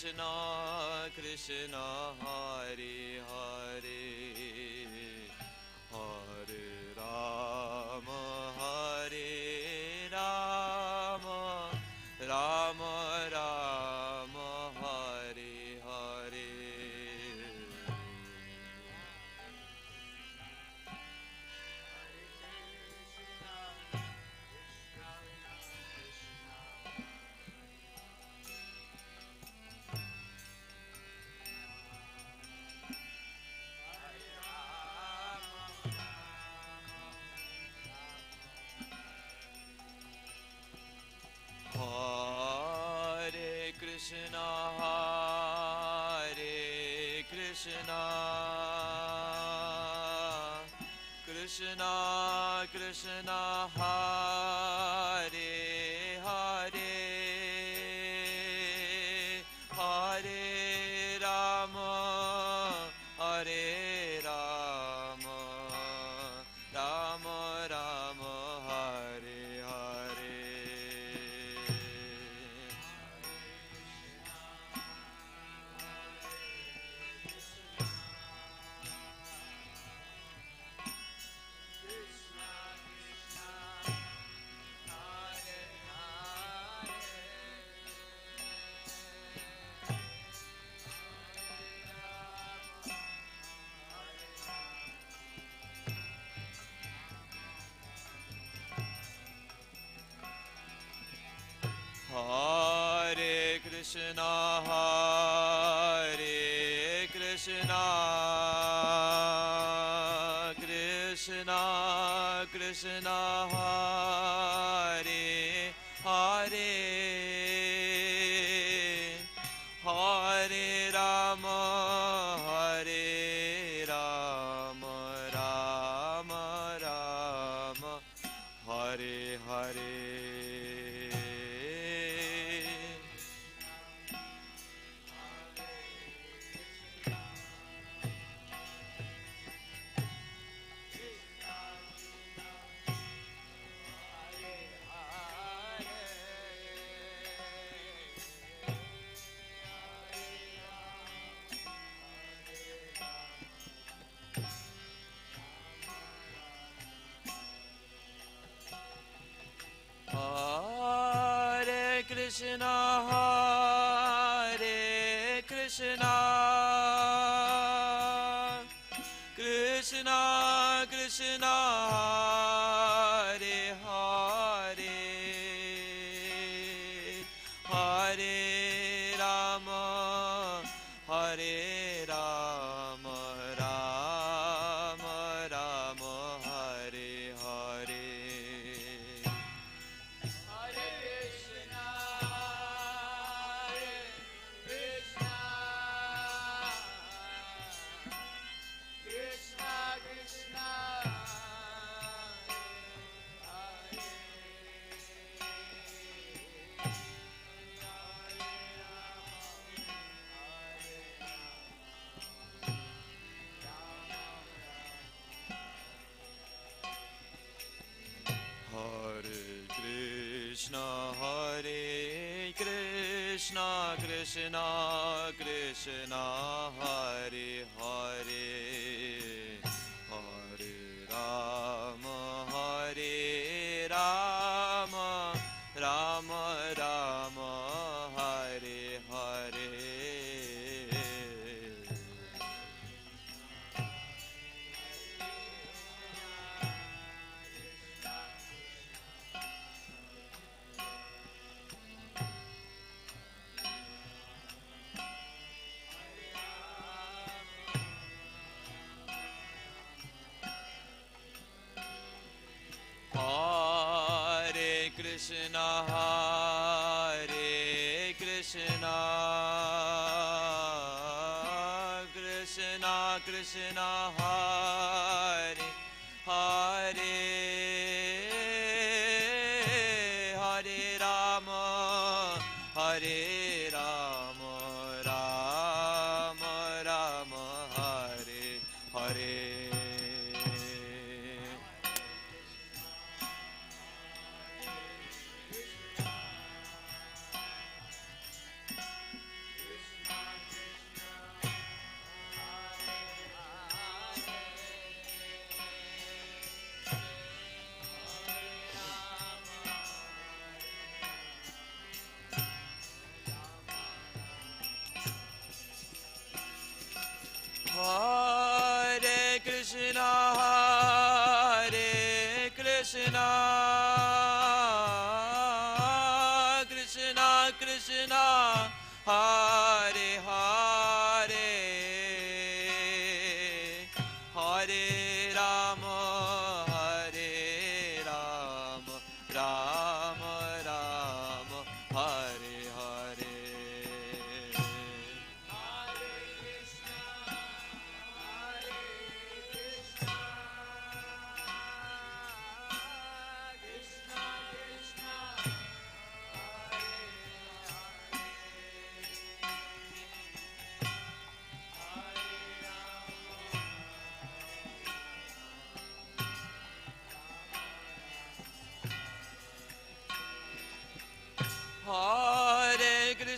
Krishna Krishna Hare Hare Hare Rama Hare Rama Rama Rama Hare Hare Hare Krishna Hare Krishna Krishna Krishna Hare Hare Hare Rama Hare Rama Rama Rama Hare Hare Hare Krishna Hare Krishna Krishna Krishna Hare Hare Hare Rama Hare Rama Rama Rama Hare Hare Hare Krishna Hare Krishna Krishna Krishna Hare Hare Hare Rama Hare Rama Rama Rama Hare Hare Hare Krishna Krishna Krishna Hare Hare Hare Rama Hare Rama Rama Rama Hare Hare Hare Krishna Hare Krishna Krishna Krishna Hare Hare Hare Rama Hare Rama Rama Rama Hare Hare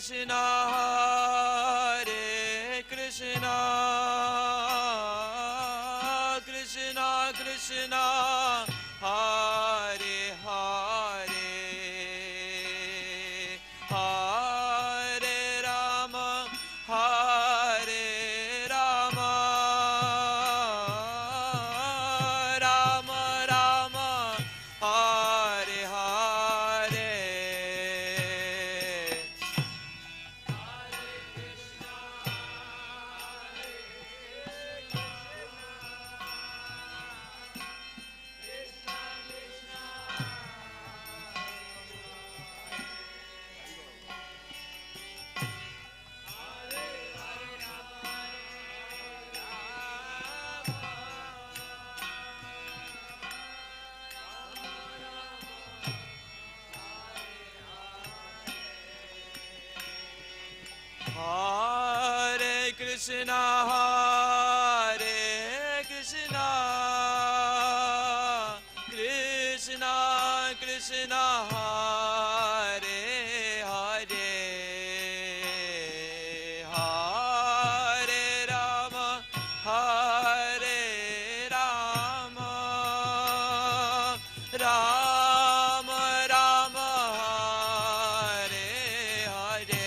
Krishna, Hare Krishna, Krishna Krishna, Hare Hare, Hare Rama, Hare Rama, Rama Rama, Hare Hare. Hare Krishna, Hare Krishna, Krishna Krishna, Hare Hare, Hare Rama, Hare Rama, Rama Rama, Hare Hare,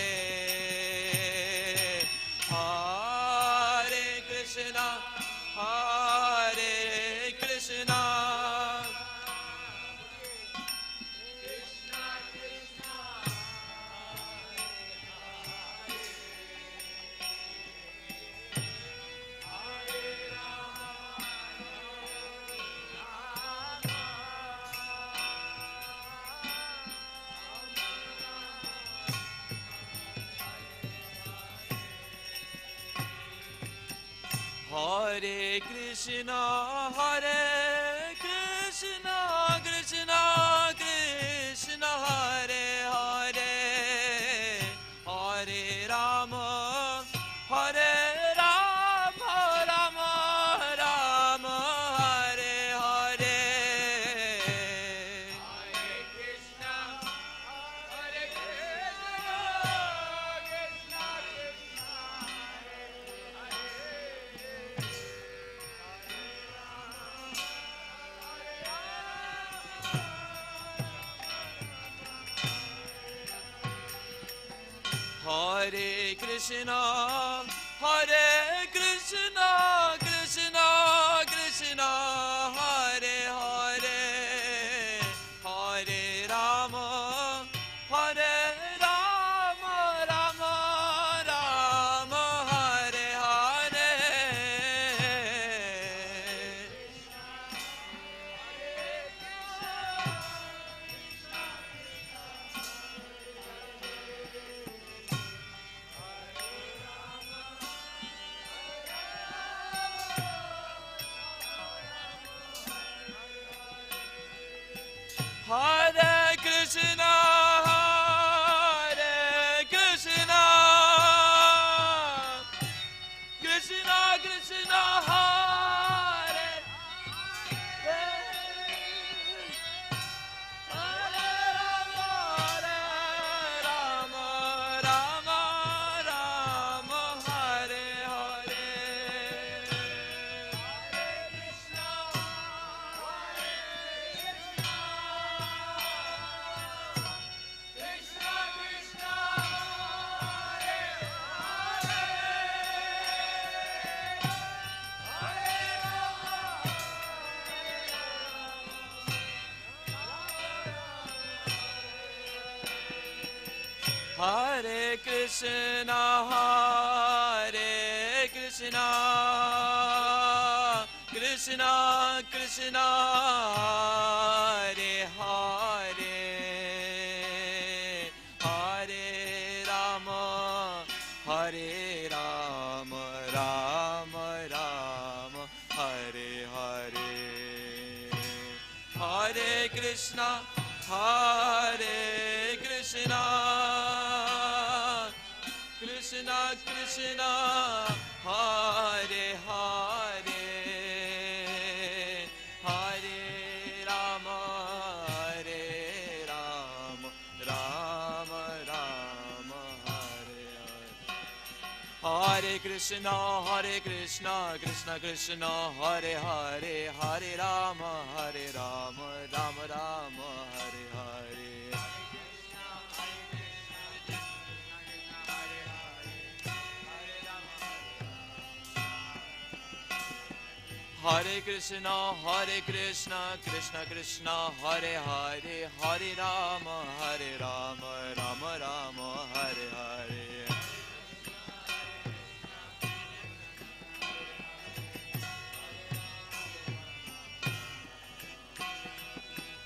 Hare Krishna, Hare Krishna, Hare Krishna, Hare Krishna, Krishna Krishna, Hare Hare, Hare Rama, Hare Rama, Rama Rama, Hare Hare, Hare Krishna, Hare Krishna, Krishna Krishna, Hare Krishna, Hare Krishna, Krishna Krishna, Hare Hare, Hare Rama, Hare Rama, Rama Rama, Hare Hare, Hare Krishna, Hare Krishna, Krishna Krishna, Hare Hare, Hare Rama, Rama Rama, Hare Hare, Hare Krishna, Hare Krishna, Krishna Hare Krishna, Hare Krishna, Krishna Krishna, Hare Hare, Hare Rama, Hare Rama, Rama Rama, Hare Hare, Hare Krishna, Hare Krishna, Krishna Krishna, Hare Hare, Hare Rama, Hare Rama, Rama Rama, Hare Hare Krishna, Krishna Krishna, Hare Hare, Hare Rama, Rama Rama, Hare Hare. Hare Krishna, Krishna Krishna, Hare Hare, Hare Rama, Rama Rama, Hare Hare.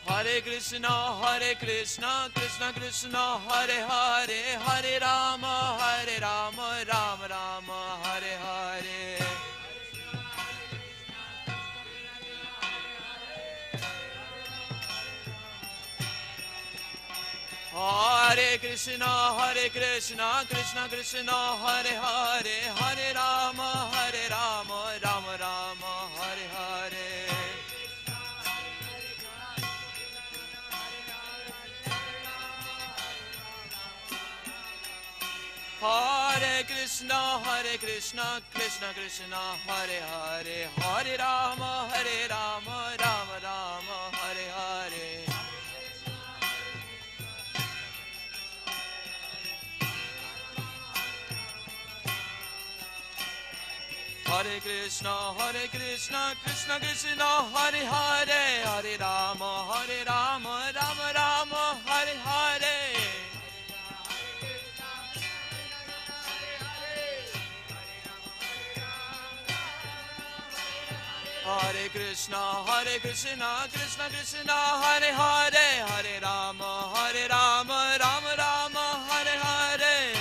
Hare Krishna, Krishna Krishna, Hare Hare, Hare Rama, Rama Rama, Hare Hare. Hare Krishna, Krishna Krishna, Hare Hare, Hare Rama, Rama Rama, Hare Hare. Hare Krishna, Krishna Krishna, Hare Hare, Hare Rama, Rama Rama, Hare Hare. Hare Krishna, Krishna Krishna, Hare Hare, Hare Rama, Rama Rama, Hare Hare. Hare Krishna, Krishna Krishna, Hare Hare, Hare Rama, Rama Rama, Hare Hare. Hare Krishna, Krishna Krishna, Hare Hare, Hare Rama, Rama Rama, Hare Hare. Hare Krishna, Krishna Krishna, Hare Hare, Hare Rama, Rama Rama, Hare Hare.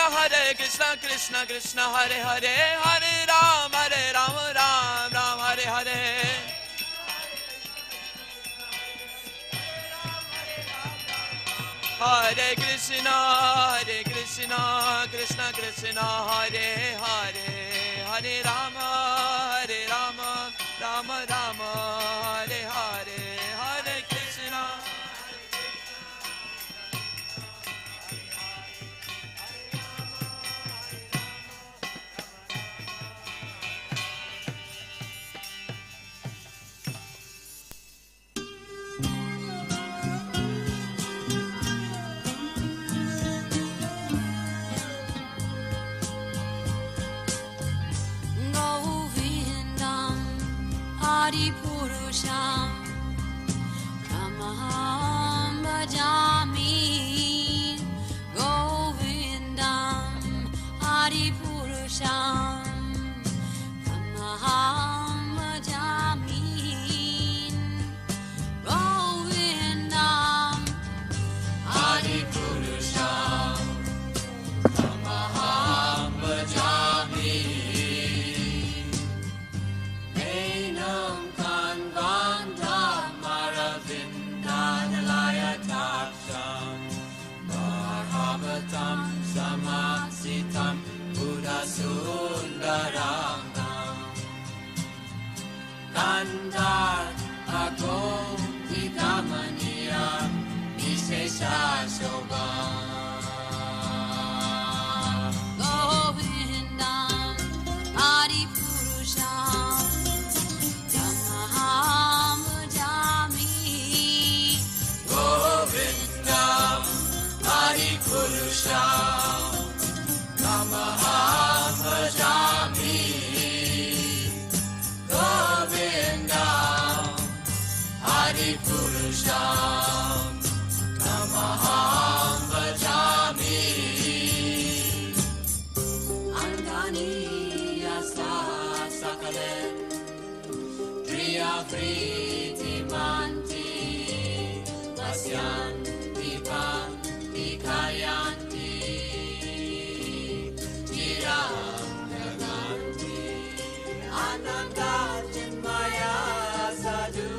Hare Krishna, Krishna Krishna, Hare Hare, Hare Rama, Rama Rama, Hare Hare. Hare Krishna, Krishna Krishna, Hare Hare, Hare Rama, Rama Rama, Hare Hare. Hare Krishna. Purusham Tamaham Bhajami Govindam Adi Purusham Tamaham Bhajami Govindam Adi Purusham Tamaham Bhajami Enam Govindam Adi Purusham Tamaham Bhajami Govindam Hari Purusham Tamaham Bhajami Govindam Hari Purusham Tamaham Bhajami Angani Yasa Sakale Priya Priti Manti Vasyanti Panti Kayanti Chiram Naganti Ananda Chinmaya Sadhu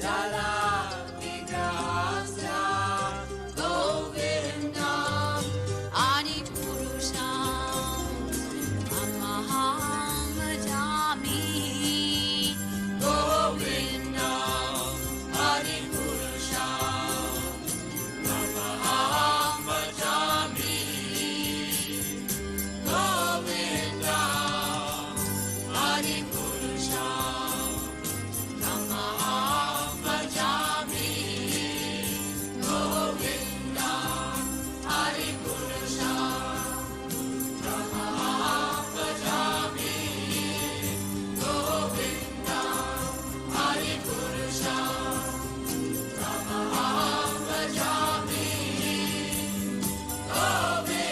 Jala Vigrahasya Govindam Adi Purusham Tamaham Bhajami Govindam Hari Purusham Tamaham Bhajami Govindam Hari Purusham Tamaham Bhajami Govindam Hari Purusham Tamaham Bhajami Govindam Hari Purusham Tamaham Bhajami Govindam Hari Purusham Tamaham Bhajami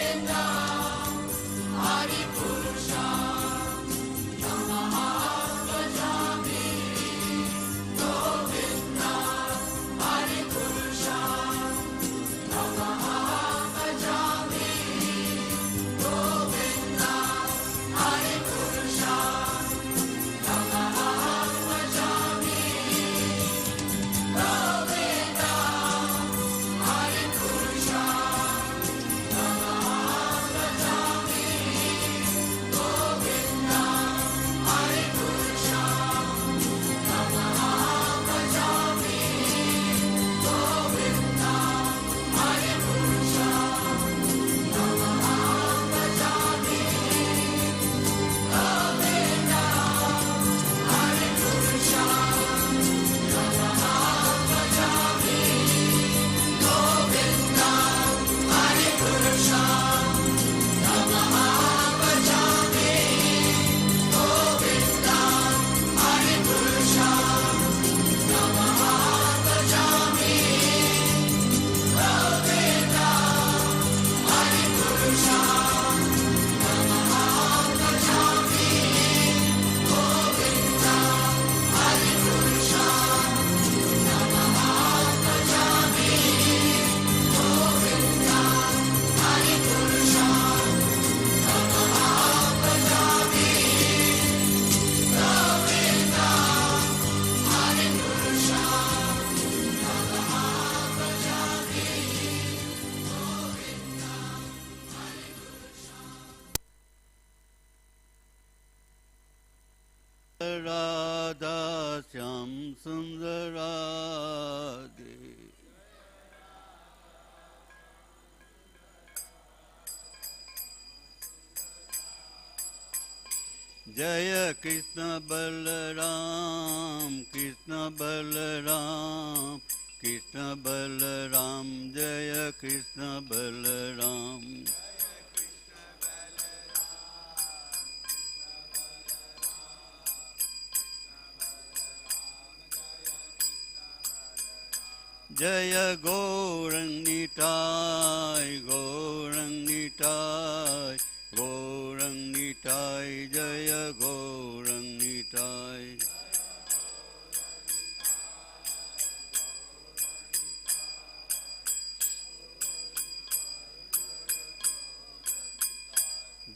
Govindam Hari Purusham Tamaham Bhajami Govindam Hari Purusham Tamaham Bhajami Govindam Hari Purusham Tamaham Bhajami Govindam Hari Purusham Tamaham Bhajami Govindam Hari Purusham Tamaham Bhajami Govindam Hari Purusham Tamaham Bhajami Govindam Hari Purusham Tamaham Bhajami Govindam Hari Purusham Tamaham Bhajami Govindam Hari Purusham Tamaham Bhajami Govindam Hari Purusham Tamaham Bhajami Govindam Hari Purusham Tamaham Bhajami Govindam Hari Purusham Tamaham Bhajami Radha Shyam Sundarade Jaya Krishna Balaram Krishna Balaram Krishna Balaram Jaya Krishna Balaram Jaya Gaurang Nitai, Gaurang Nitai, Gaurang Nitai, Jaya Gaurang Nitai.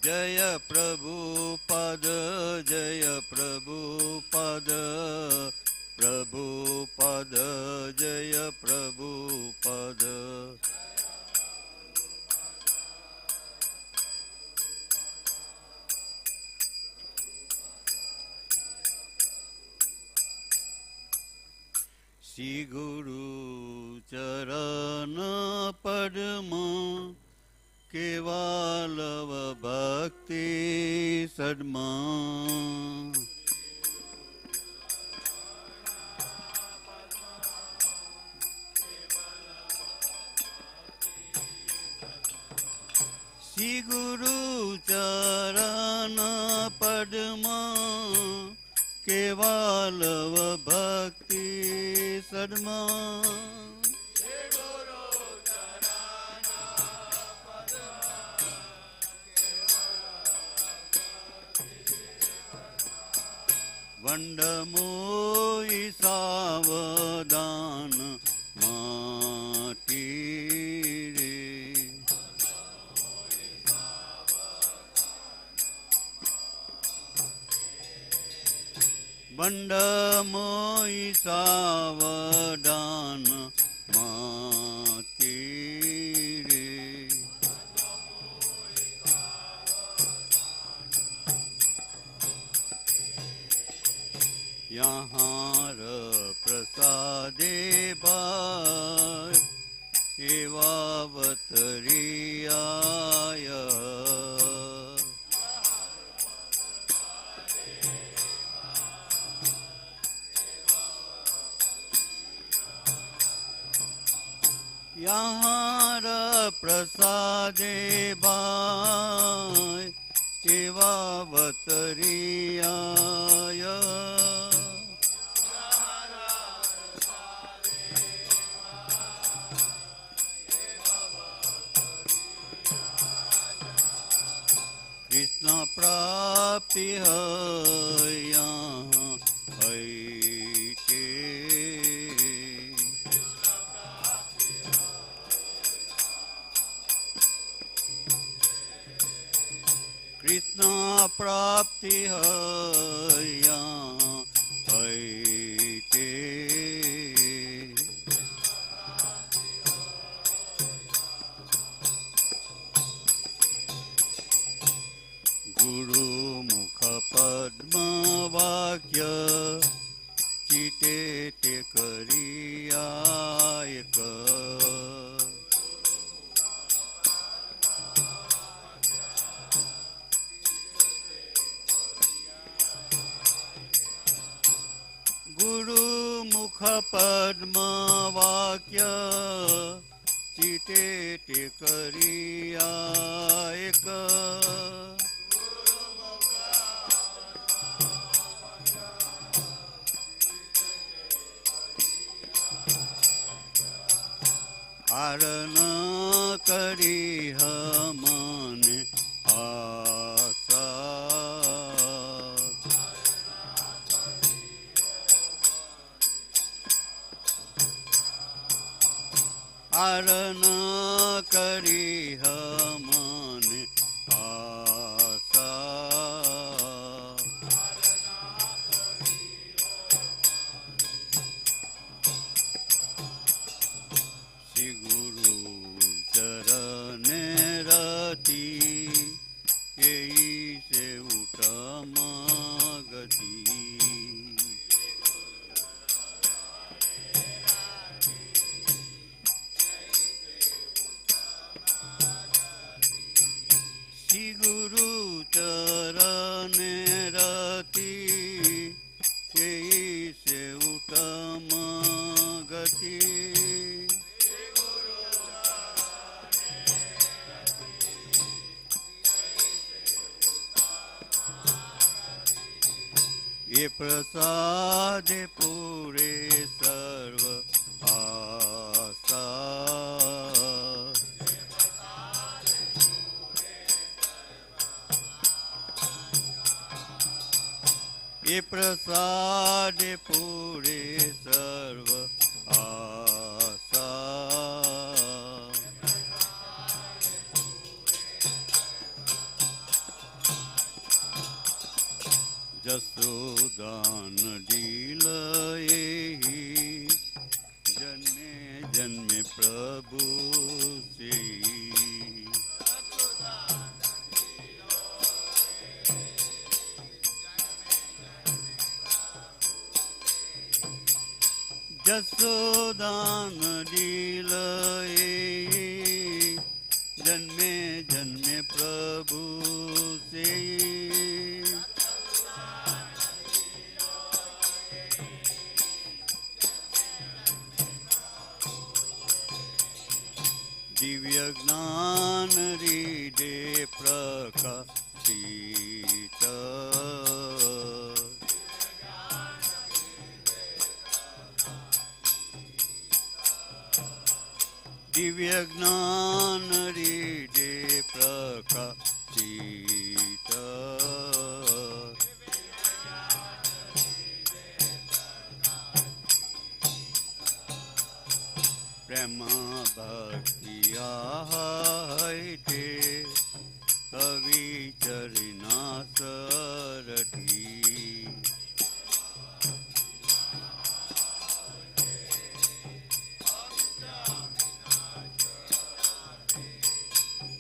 Jaya Prabhupada, Jaya Prabhupada, Prabhupada, Jaya Prabhupada. Shri Guru Charan सदमा श्री गुरु चरण पद्मा केवलव भक्ति सदमा वंदमोई सावधान माटी रे वंदमोई सावधान माटी रे यहाँ प्रसादे बार एवावतरियाय यहाँ प्रसादे बार एवावतरियाय कृष्ण प्राप्ति है यहाँ है के कृष्ण प्राप्ति है यहाँ है के गुरु मुख पद्म वाक्य चिते ते करियायक गुरु मुख पद्म वाक्य चिते ते करियायक आरण करी मन आशा आरण करी मन आशा श्री गुरु चरण रति यही से उत्तम गति श्री गुरु चरण रति यही से उत्तम गति ये प्रसाद पूरे सर्व आशा ये प्रसाद पूरे सर्व आशा जसोदान दिलये जन्मे जन्मे प्रभु से जसोदान दिलये जन्मे जन्मे प्रभु से दिव्य ज्ञान हृदय प्रकाशित दिव्य ज्ञान हृदय प्रकाशित प्रेम भक्तिया है अविचरिना सरठी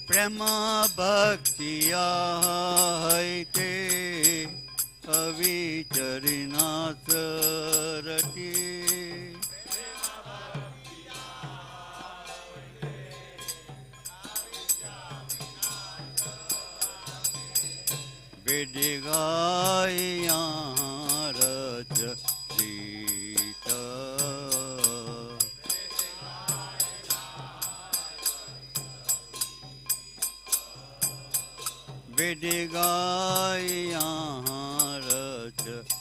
प्रेम भक्तिया है अविचरिना सरठी वेद गाय यहाँ रचित वेद गाय यहाँ रचित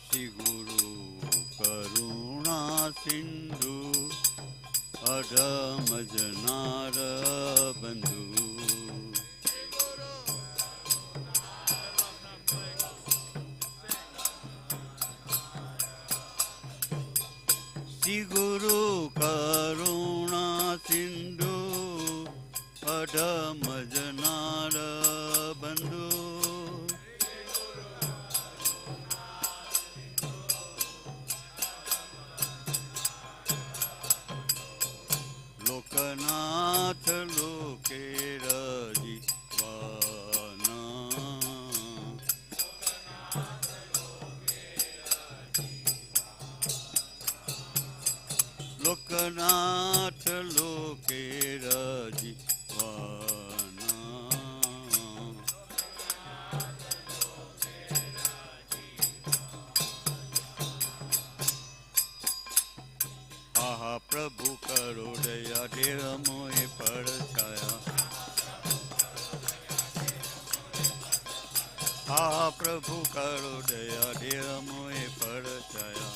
श्री गुरु करुणा सिंधु अधम जनार बंधु श्री गुरु करुणा सिंधु अधम जनार बंधु लोकनाथ लोकेर जीवाना लोकनाथ लोकेर जीवाना आहा प्रभु करो दया देह मोहे पर छाया आहा प्रभु करो दया देह मोहे पर छाया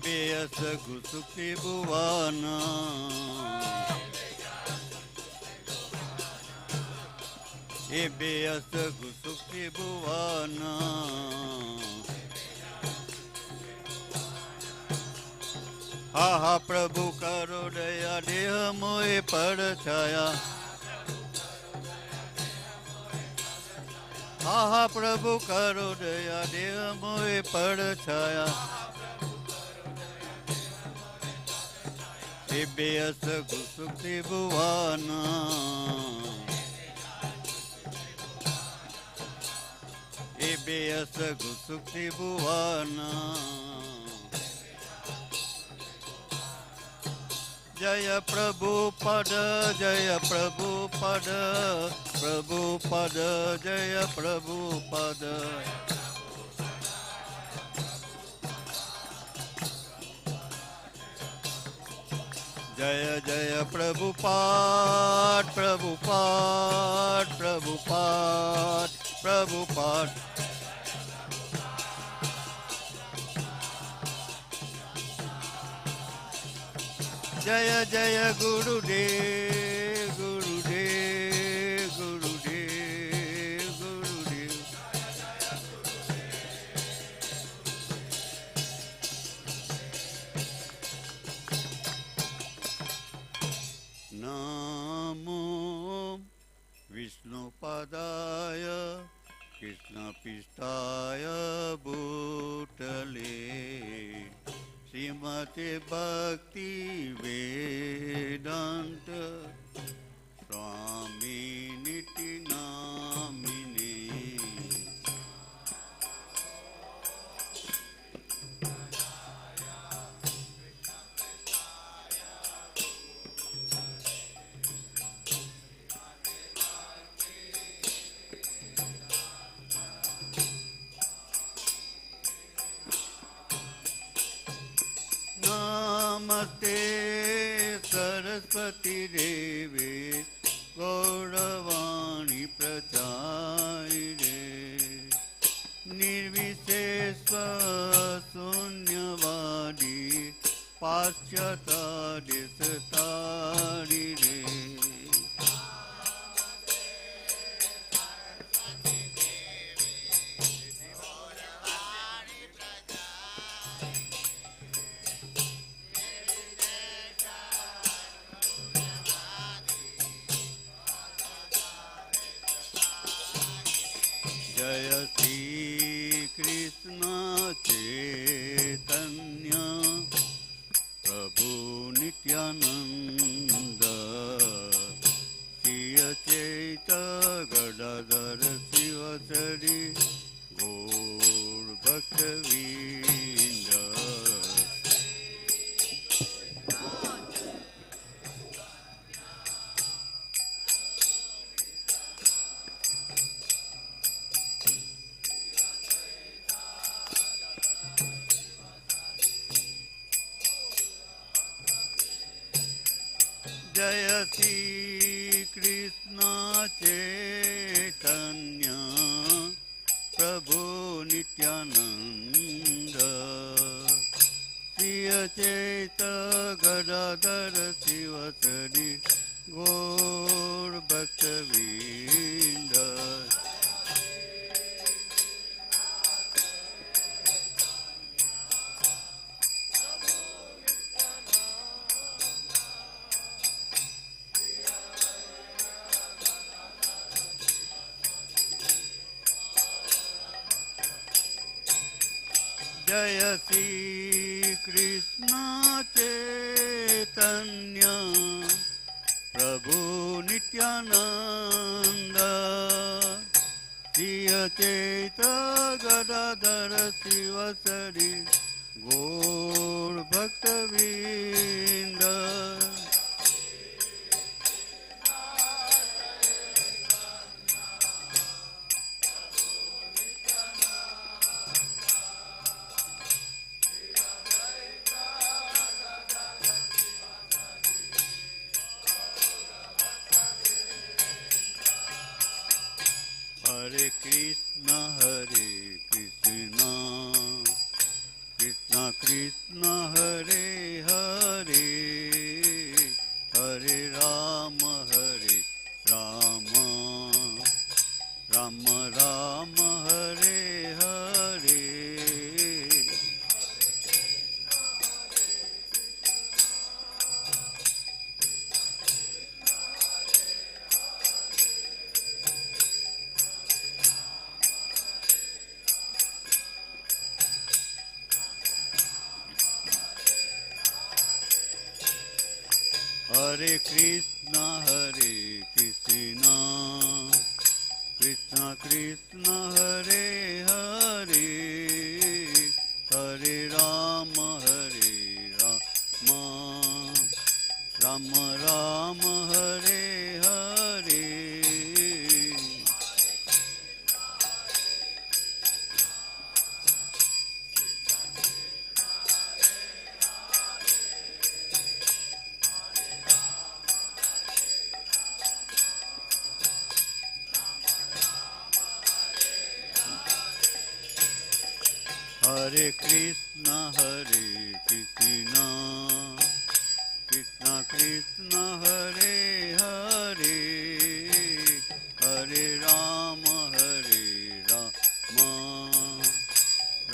बेयस गुसुखी भुवाना बेयस गुसुखी भुवाना आहा प्रभु करो दया देह मोहे पर छाया आहा प्रभु करो दया देह मोहे पर छाया बेयस गुसुखी भुवाना बेयस गुसुखी भुवाना जय प्रभु पद जय प्रभु पद प्रभु पद जय प्रभु पद जय जय प्रभुपाद प्रभुपाद प्रभुपाद प्रभुपाद जय जय गुरुदेव गुरुदेव गुरुदेव गुरुदेव नमो विष्णुपदाय कृष्णपृष्ठाय भूतले श्रीमते भक्ति वेदांत स्वामी निति नामिने सरस्वती देवी गौरवाणी प्रचारिणे निर्विशेष शून्यवादी पाश्चात्य देशतारिणे जय श्री कृष्ण चैतन्य प्रभु नित्यानंद श्री अचैत गदाधर शिवसरि गौर भक्तवृंद जय श्री कृष्ण चैतन्य प्रभु नित्यानंद श्री अचैत गदाधर शिवसरि गौर भक्तवृंद जय श्री कृष्ण चैतन्य प्रभु नित्यानंद श्री अचैत गदाधर शिवसरि गौर भक्तवृंद हरे Krishna Krishna Krishna Hare Hare Hare Ram Ram Ram Hare Hare Hare Krishna Krishna Krishna Hare Hare Hare Ram Ram Ram Hare Hare Hare Krishna Krishna Krishna Hare Hare Hare Ram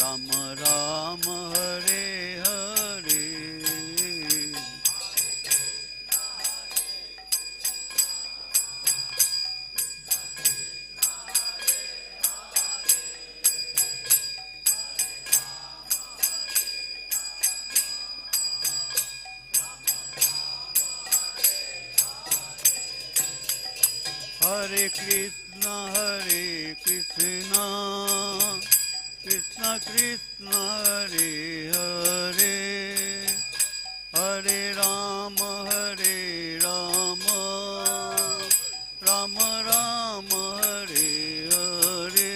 Ram Ram Hare Hare Hare Krishna Krishna Krishna Hare Hare Hare Ram Ram Ram Hare Hare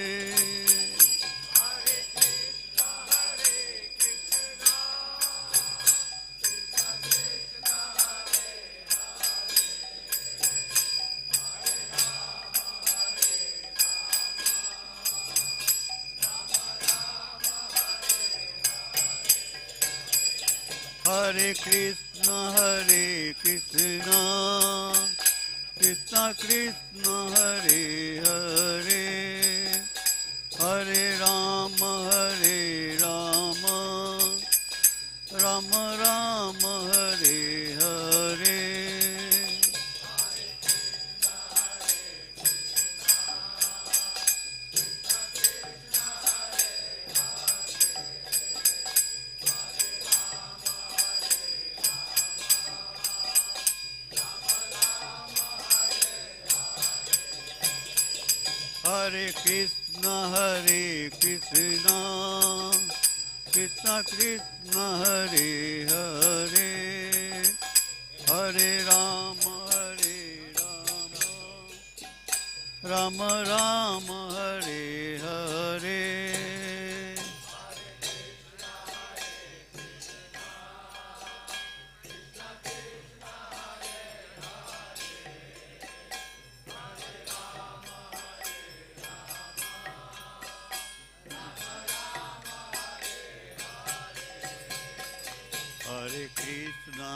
Hare Krishna, Krishna Krishna, Hare Hare, Hare Rama, Rama Rama, Hare Hare. Hare Krishna, Krishna Krishna, Hare Hare, Hare Rama, Rama Rama, Hare Hare. Hare Krishna,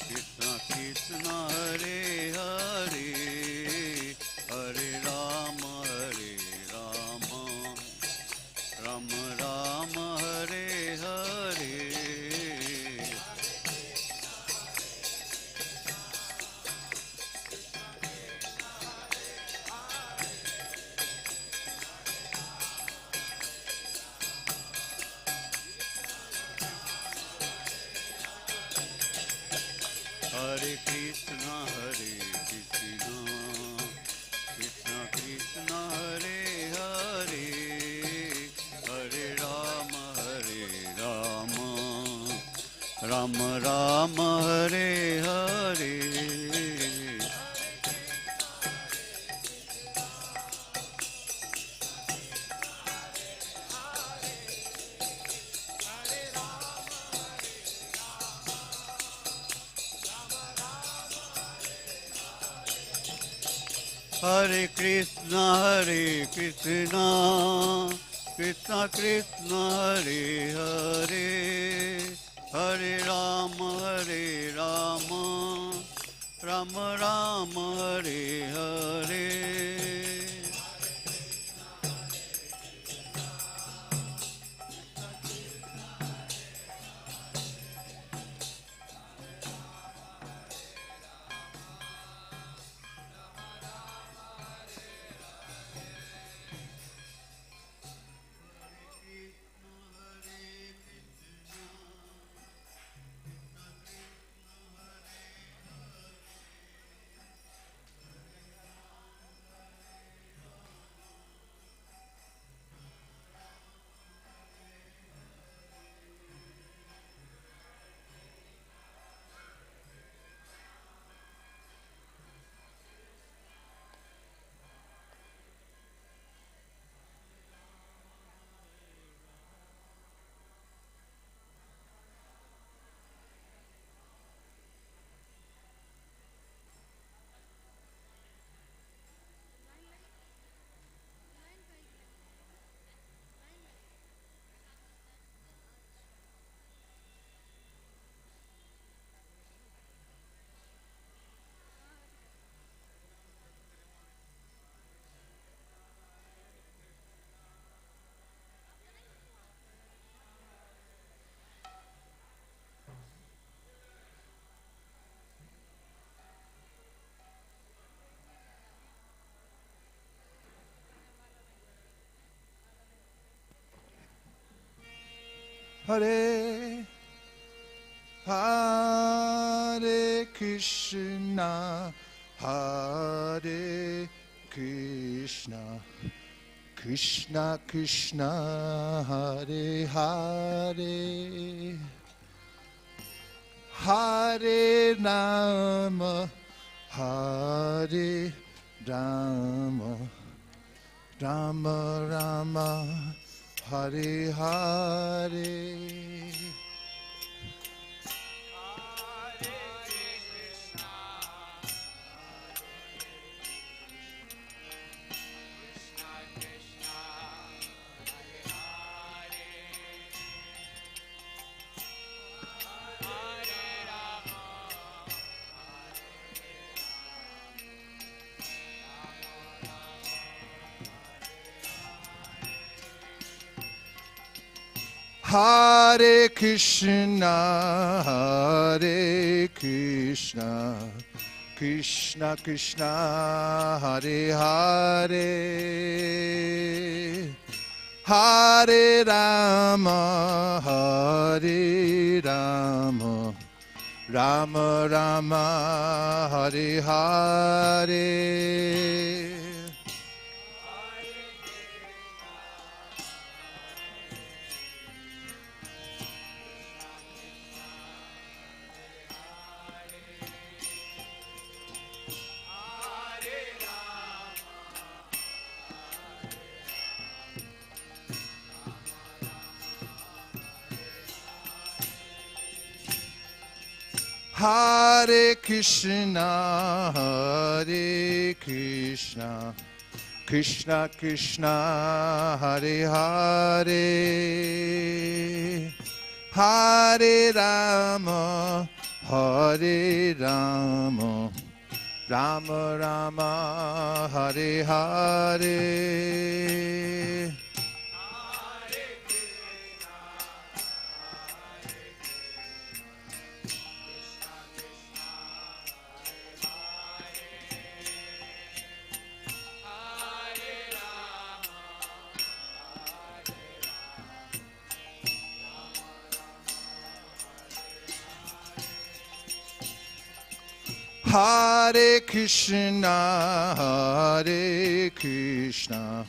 Krishna Krishna, Hare Hare, Hare Rama, Rama Rama, Hare Hare. Hare Krishna, Krishna Krishna, Hare Hare, Hare Rama, Rama Rama, Hare Hare. Hare Krishna, Krishna Krishna, Hare Hare, Hare Rama, Rama Rama, Hare Hare. Hare Hare Krishna, Hare Krishna, Krishna Krishna, Hare Hare, Hare Rama, Hare Rama, Rama Rama, Hare Hare. Hare Krishna, Hare Krishna, Krishna Krishna, Hare Hare, Hare Rama, Hare Rama, Rama Rama, Hare Hare. Hare Krishna, Hare Krishna, Krishna Krishna, Hare Hare, Hare Rama, Hare Rama, Rama Rama, Hare Hare. Hare Krishna, Hare Krishna,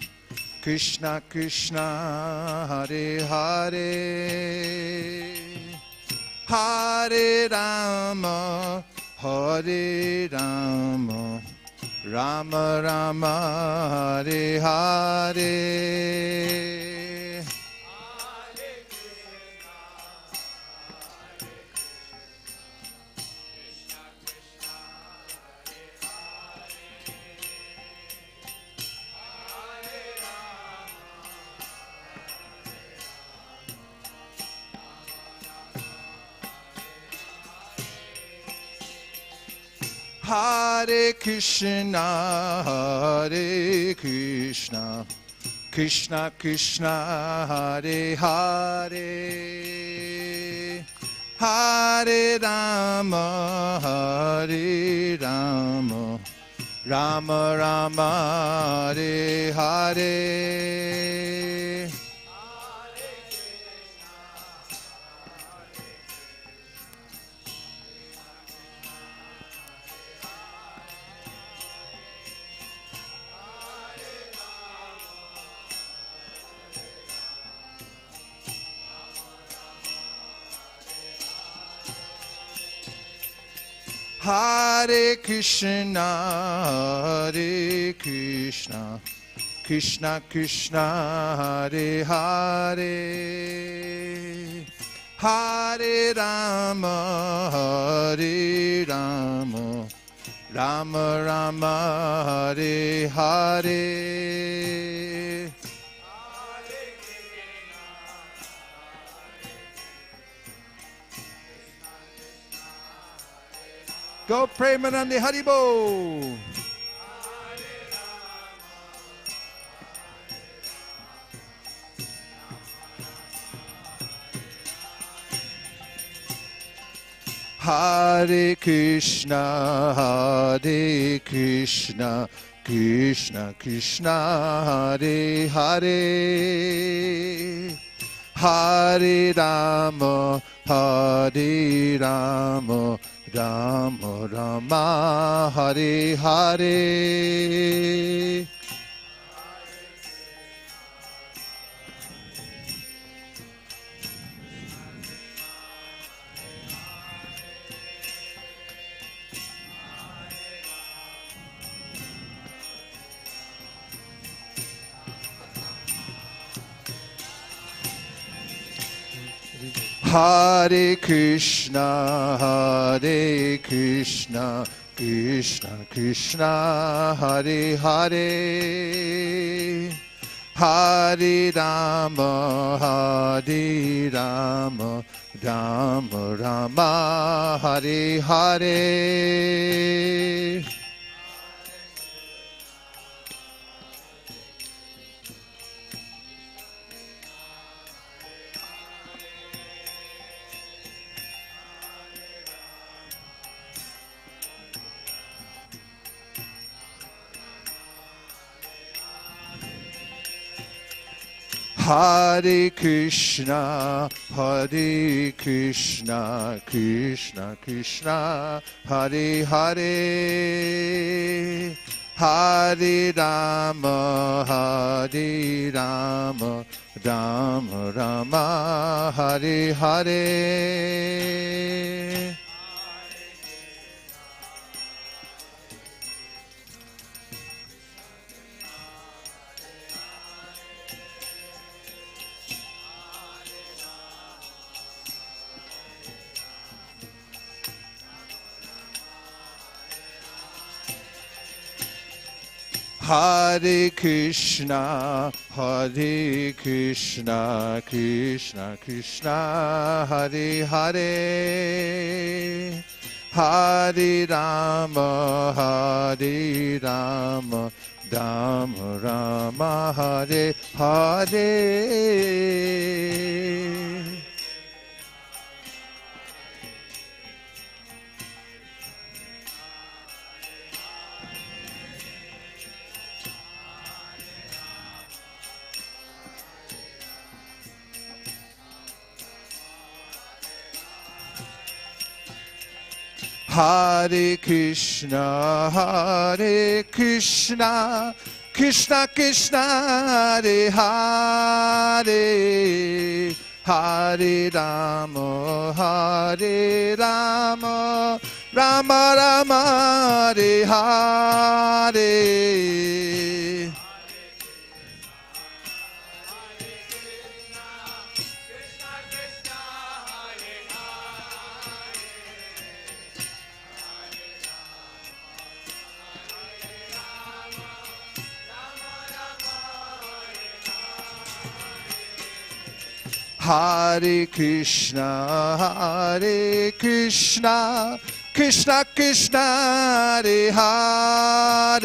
Krishna Krishna, Hare Hare, Hare Rama, Hare Rama, Rama Rama, Hare Hare. Hare Krishna, Hare Krishna, Krishna Krishna, Hare Hare, Hare Rama, Hare Rama, Rama Rama, Hare Hare. Hare Krishna, Hare Krishna, Krishna Krishna, Hare Hare, Hare Rama, Hare Rama, Rama Rama, Hare Hare. Go Premanandi Haribo. Hare Krishna, Hare Krishna, Krishna Krishna, Hare Hare, Hare Rama, Hare Rama, Rama Rama, Hare Hare. Hare Krishna, Hare Krishna, Krishna Krishna, Hare Hare, Hare Rama, Hare Rama, Rama Rama, Hare Hare. Hare Krishna, Hare Krishna, Krishna Krishna, Hare Hare, Hare Rama, Hare Rama, Rama Rama, Hare Hare. Hare Krishna, Hare Krishna, Krishna Krishna, Hare Hare, Hare Rama, Hare Rama, Rama Rama, Hare Hare. Hare Krishna, Hare Krishna, Krishna Krishna, Hare Hare, Hare Rama, Hare Rama, Rama Rama, Hare Hare. Hare Krishna, Hare Krishna, Krishna Krishna, Hare Hare,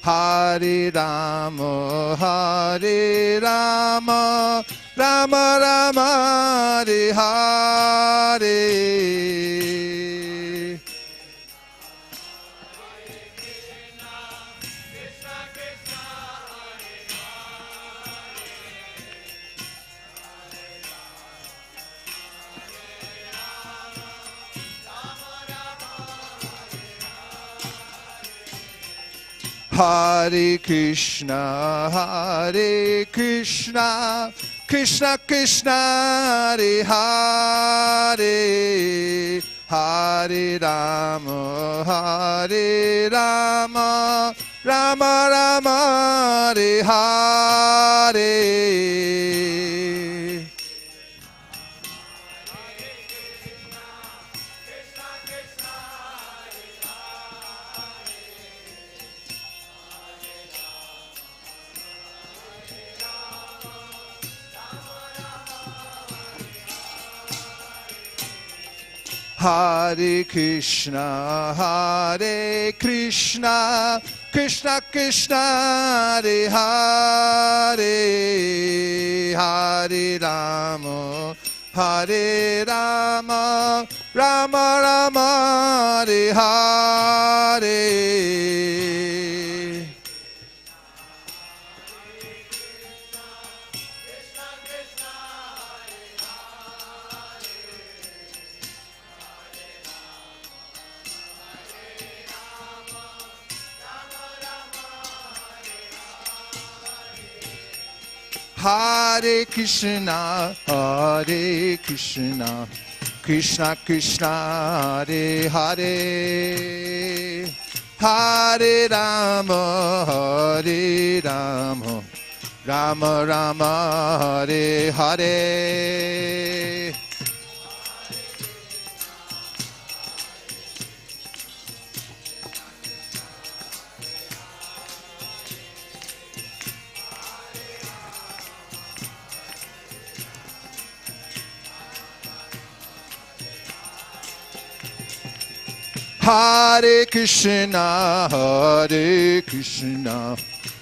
Hare Rama, Hare Rama, Rama Rama, Hare Hare. Hare Krishna, Hare Krishna, Krishna Krishna, Hare Hare, Hare Rama, Hare Rama, Rama Rama, Hare Hare. Hare Krishna, Hare Krishna, Krishna Krishna, Hare Hare, Hare Rama, Hare Rama, Rama Rama, Hare Hare. Hare Krishna, Hare Krishna, Krishna Krishna, Hare Hare, Hare Rama, Hare Rama, Rama Rama, Hare Hare. Hare Krishna, Hare Krishna,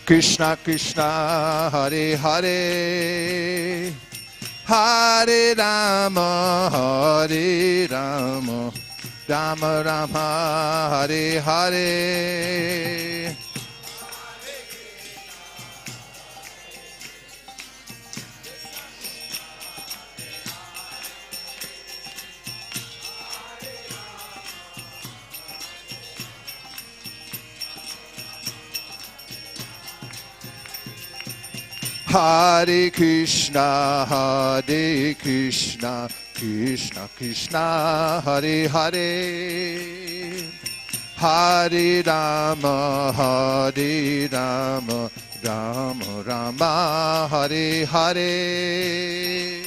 Krishna Krishna, Hare Hare, Hare Rama, Hare Rama, Rama Rama, Hare Hare. Hare Krishna, Hare Krishna, Krishna Krishna, Hare Hare, Hare Rama, Hare Rama, Rama Rama, Hare Hare.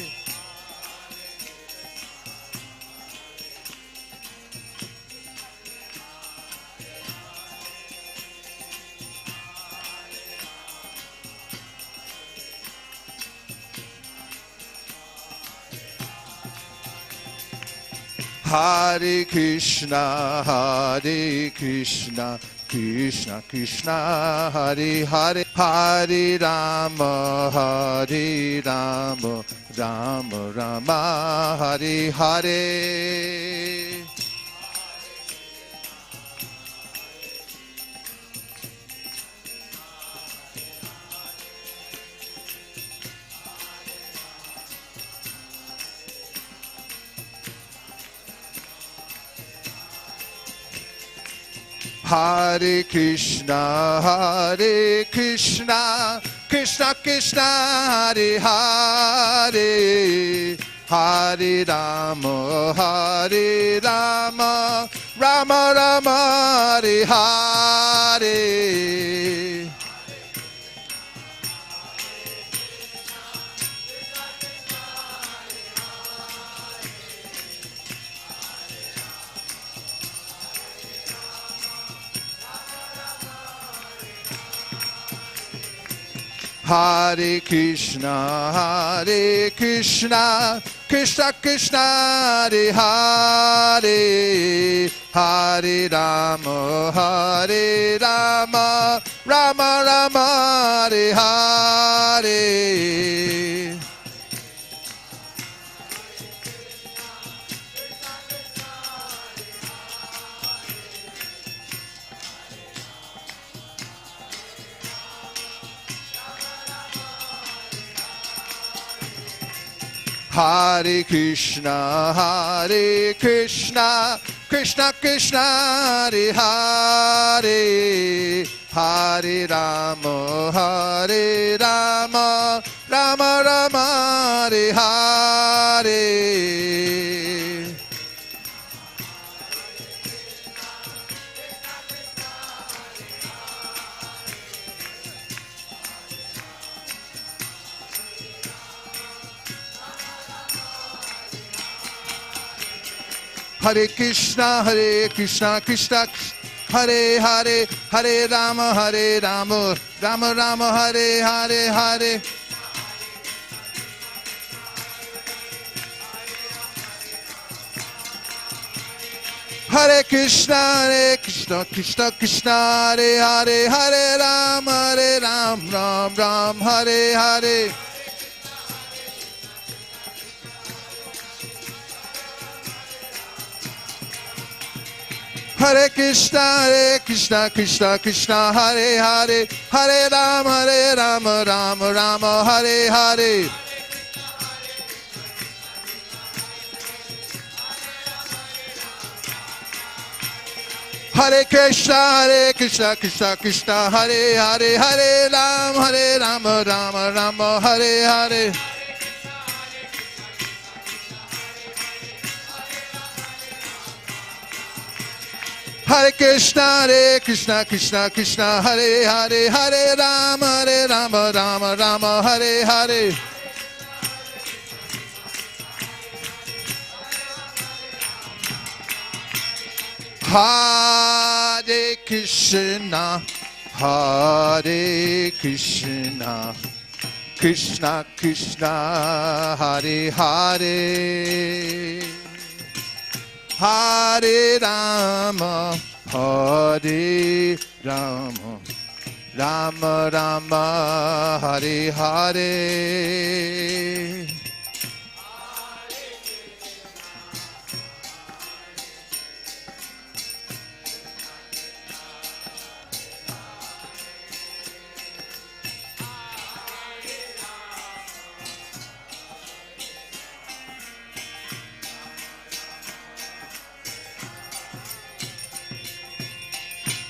Hare Krishna, Hare Krishna, Krishna Krishna, Hare Hare, Hare Rama, Hare Rama, Rama Rama, Hare Hare. Hare Krishna, Hare Krishna, Krishna Krishna, Hare Hare, Hare Rama, Hare Rama, Rama Rama, Hare Hare. Hare Krishna, Hare Krishna, Krishna Krishna, Hare Hare, Hare Rama, Hare Rama, Rama Rama, Hare Hare. Hare Krishna, Hare Krishna, Krishna Krishna, Hare Hare, Hare Rama, Hare Rama, Rama Rama, Hare Hare. Hare Krishna, Hare Krishna, Krishna Hare Hare, Hare Rama, Hare Rama, Rama Rama, Hare Hare Hare. Hare Krishna, Krishna Krishna, Hare Hare, Hare Rama, Hare Ram, Ram Ram, Hare Hare. Hare Krishna, Krishna Krishna, Hare Hare, Hare Rama, Rama Rama, Hare Hare. Hare Krishna, Krishna Krishna, Hare Hare, Hare Rama, Rama Rama, Hare Hare. Hare Krishna, Krishna Krishna, Hare Hare, Hare Rama, Rama Rama, Hare Hare. Hare Krishna, Hare Krishna, Krishna Krishna, Hare Hare, Hare Rama, Hare Rama, Rama Rama, Hare Hare.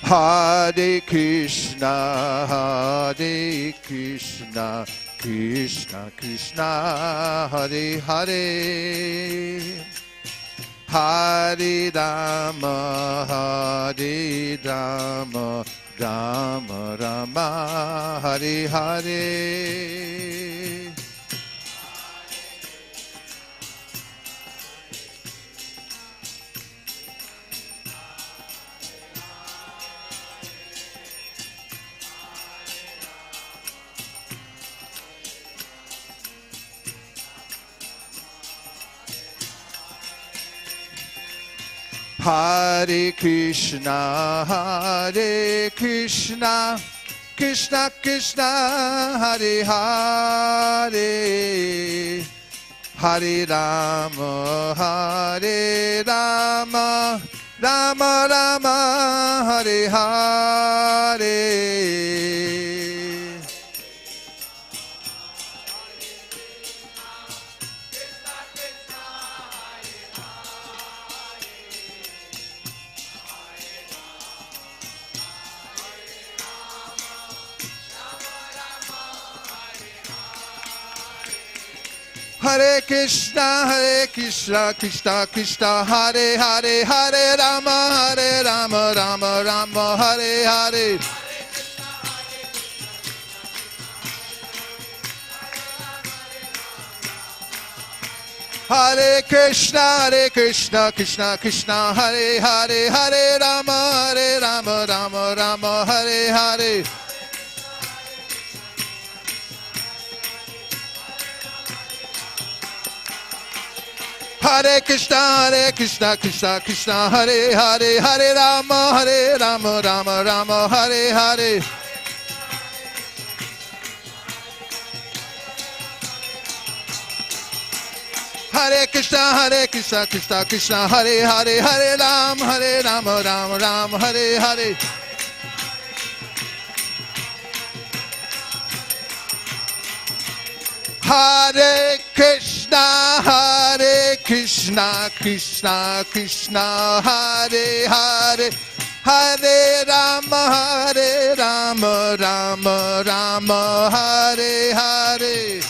Hare Krishna, Hare Krishna, Krishna Krishna Hare Hare Hare Rama Hare Rama Rama Rama Hare Hare Hare Krishna, Hare Krishna, Krishna Krishna, Hare Hare, Hare Rama, Hare Rama, Rama Rama, Hare Hare. Hare Krishna, Krishna Krishna, Hare Hare, Hare Rama, Rama Rama, Hare Hare. Hare Krishna, Krishna Krishna, Hare Hare, Hare Rama, Rama Rama, Hare Hare. Hare Krishna, Krishna Krishna, Hare Hare, Hare Rama, Rama Rama, Hare Hare. Hare Krishna, Krishna, Hare Hare, Hare Rama, Rama, Hare Hare. Hare Krishna, Krishna Krishna, Hare Hare, Hare Rama, Rama Rama, Hare Hare.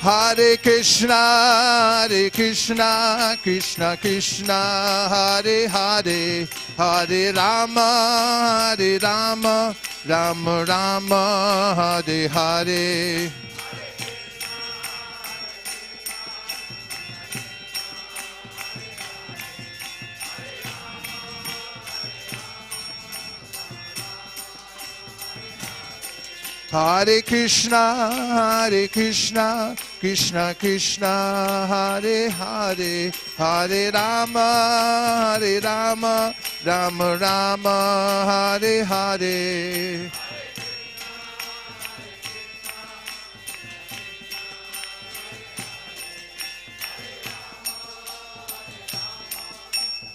Hare Krishna, Krishna Krishna, Hare Hare, Hare Rama, Rama Rama, Hare Hare. Hare Krishna, Krishna Krishna, Hare Hare, Hare Rama, Rama Rama, Hare Hare.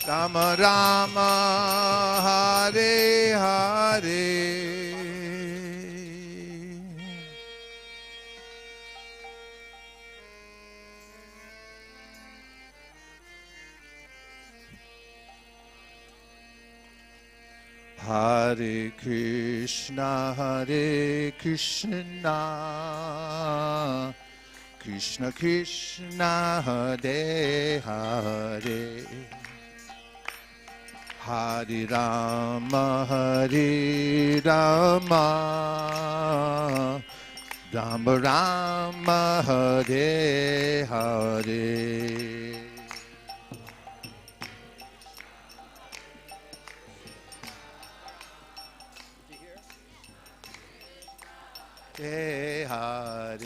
Rama Rama, Hare Hare. Hare Krishna, Krishna Krishna, Hare Hare, Hare Rama, Rama Rama, Hare Hare. Hare Hare,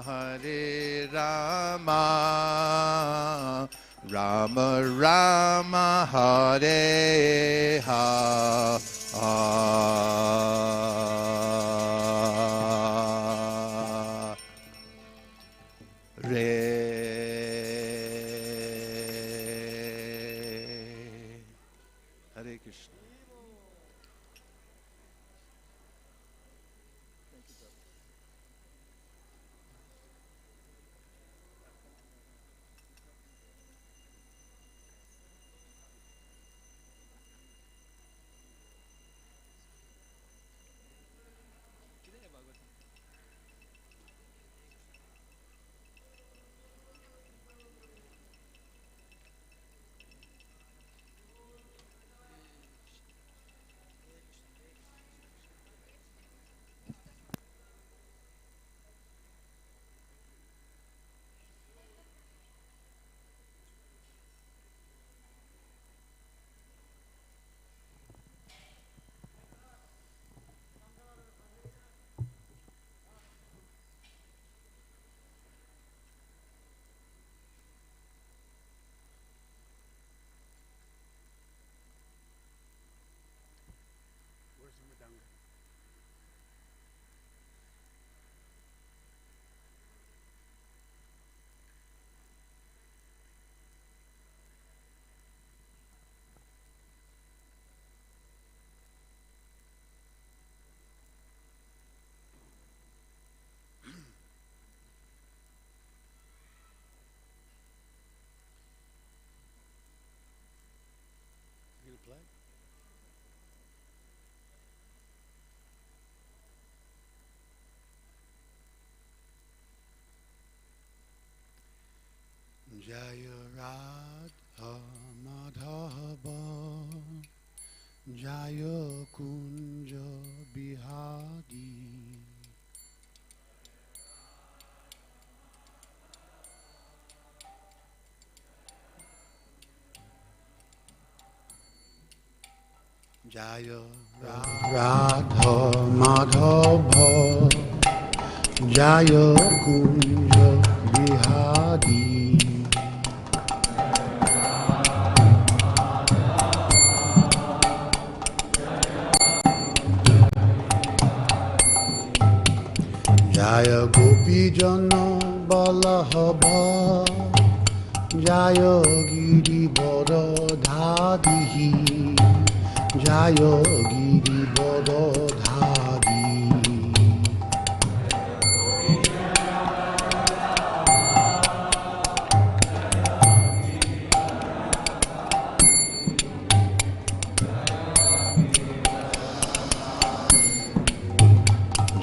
Hare Rama, Rama Rama, Hare Hare Krishna. Jaya Kunja Bihari. Jaya Radha Madhava Jaya Kunja Bihari. Jaya Gopi Jana Balahaba Jaya Giri Bodhadhi Jaya Giri Bodhadhi.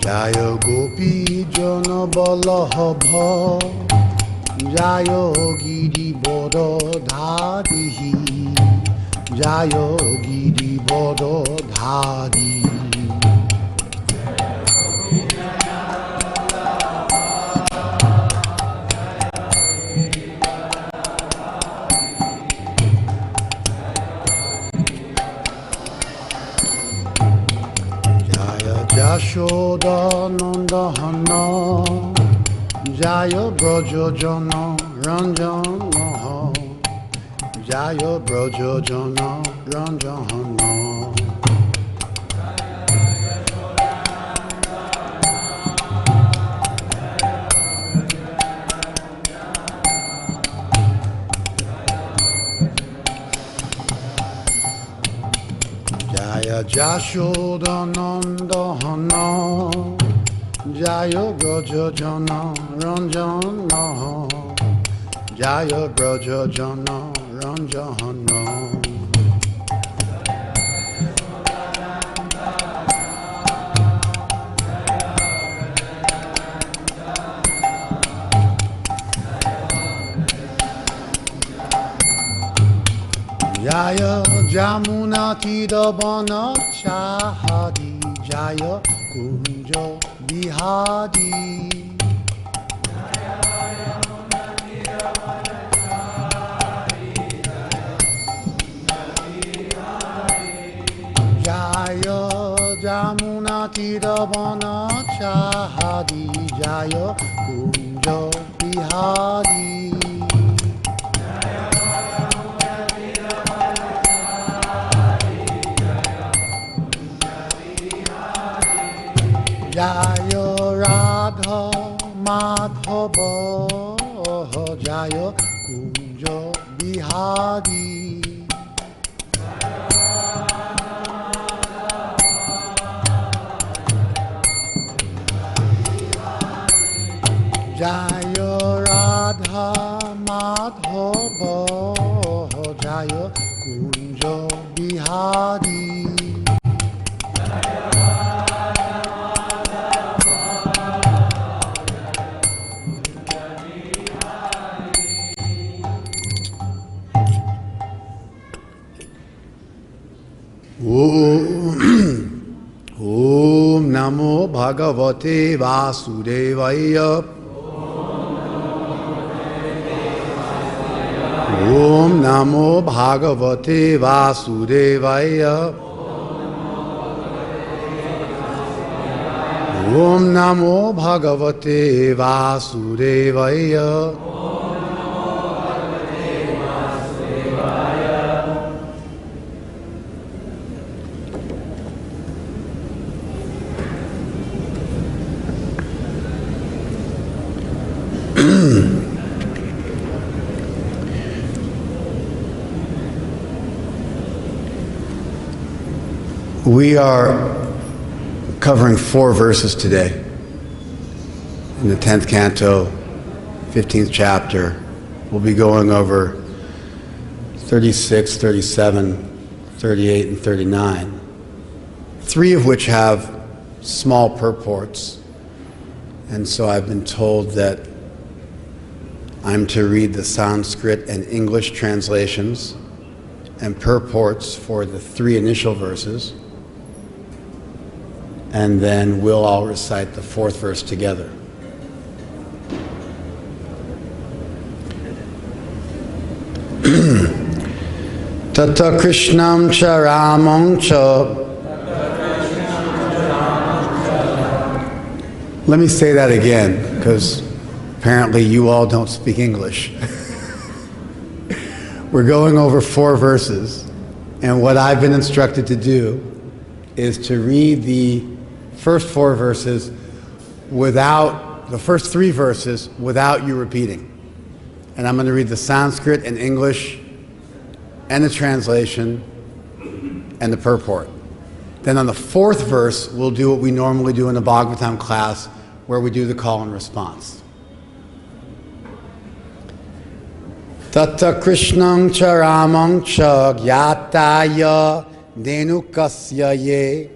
Jaya Gopi Jana Balahaba Jaya Giri Bodhadhi Jaya Giri Bodhadhi. Jaya Jashoda Nandahana Jaya Braja Jana Ranjana Jaya Braja Jana Ranjana. Jaya Jashoda Nandahana Jaya Braja Jana Ranjana Jaya Braja Jana Ranjana. Jaya Jamuna Tidabana Chahadi Jaya Kunja Bihari. Jaya Jamuna Tidabana Chahadi Jaya Kunja Bihari. Jaya Radha Madhava Jaya Kunja Bihari. Jaya Radha Madhava Jaya Kunja Bihari. Om Namo Bhagavate Vasudevaya. Om Namo Bhagavate Vasudevaya. Om Namo Bhagavate Vasudevaya. We are covering 4 verses today in the 10th canto, 15th chapter. We'll be going over 36, 37, 38, and 39, 3 of which have small purports. And so I've been told that I'm to read the Sanskrit and English translations, and purports for the 3 initial verses, and then we'll all recite the 4th verse together. Tata Krishnam cha Ramam cha. Let me say that again, because apparently you all don't speak English. We're going over 4 verses, and what I've been instructed to do is to read the first 4 verses without, the first 3 verses without you repeating. And I'm going to read the Sanskrit and English and the translation and the purport. Then on the 4th verse, we'll do what we normally do in the Bhagavatam class, where we do the call and response. Tata Krishnam cha Ramam cha gyataya denukasya ye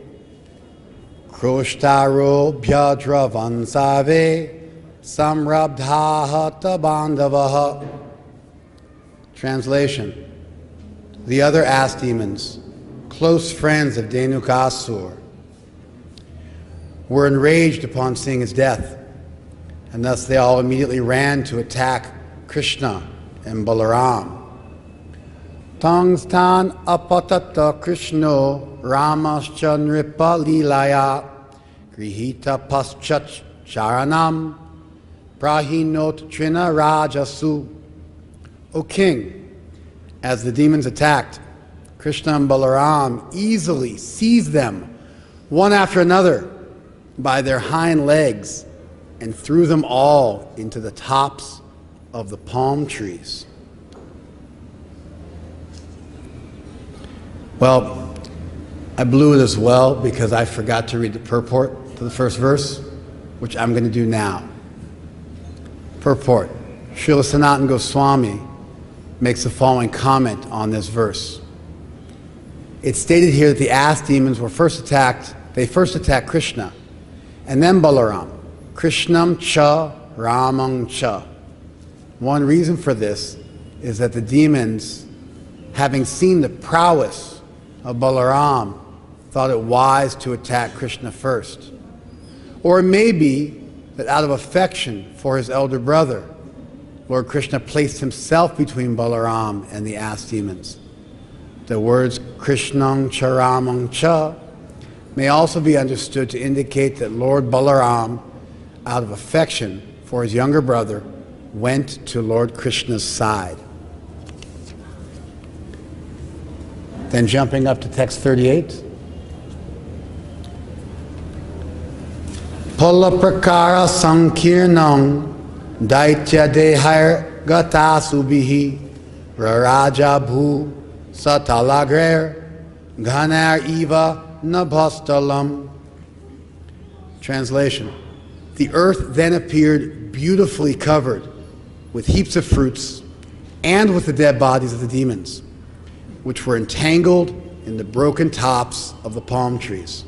kroshtaro bhyadravансave samrabdhahata bandavaha. Translation. The other ass demons, close friends of Dhenukasur, were enraged upon seeing his death, and thus they all immediately ran to attack Krishna and Balaram. Tangstan apatata Krishno Ramascha nripa lilaya grihita paschat charanam prahinot trina rajasu. O king, as the demons attacked, Krishna and Balaram easily seized them one after another by their hind legs and threw them all into the tops of the palm trees. Well, I blew it as well because I forgot to read the purport to the first verse, which I'm going to do now. Purport. Srila Sanatana Goswami makes the following comment on this verse. It's stated here that the ass demons were first attacked, they first attacked Krishna, and then Balaram. Krishnam cha, Ramam cha. One reason for this is that the demons, having seen the prowess of Balaram, thought it wise to attack Krishna first. Or it may be that out of affection for his elder brother, Lord Krishna placed himself between Balaram and the ass demons. The words Krishnam cha Ramam cha may also be understood to indicate that Lord Balaram, out of affection for his younger brother, went to Lord Krishna's side. Then jumping up to text 38. Pala prakara sankirnam daitya dehar gata subhihi raraja bhu satalagrer ghanar eva nabhastalam. Translation. The earth then appeared beautifully covered with heaps of fruits and with the dead bodies of the demons, which were entangled in the broken tops of the palm trees.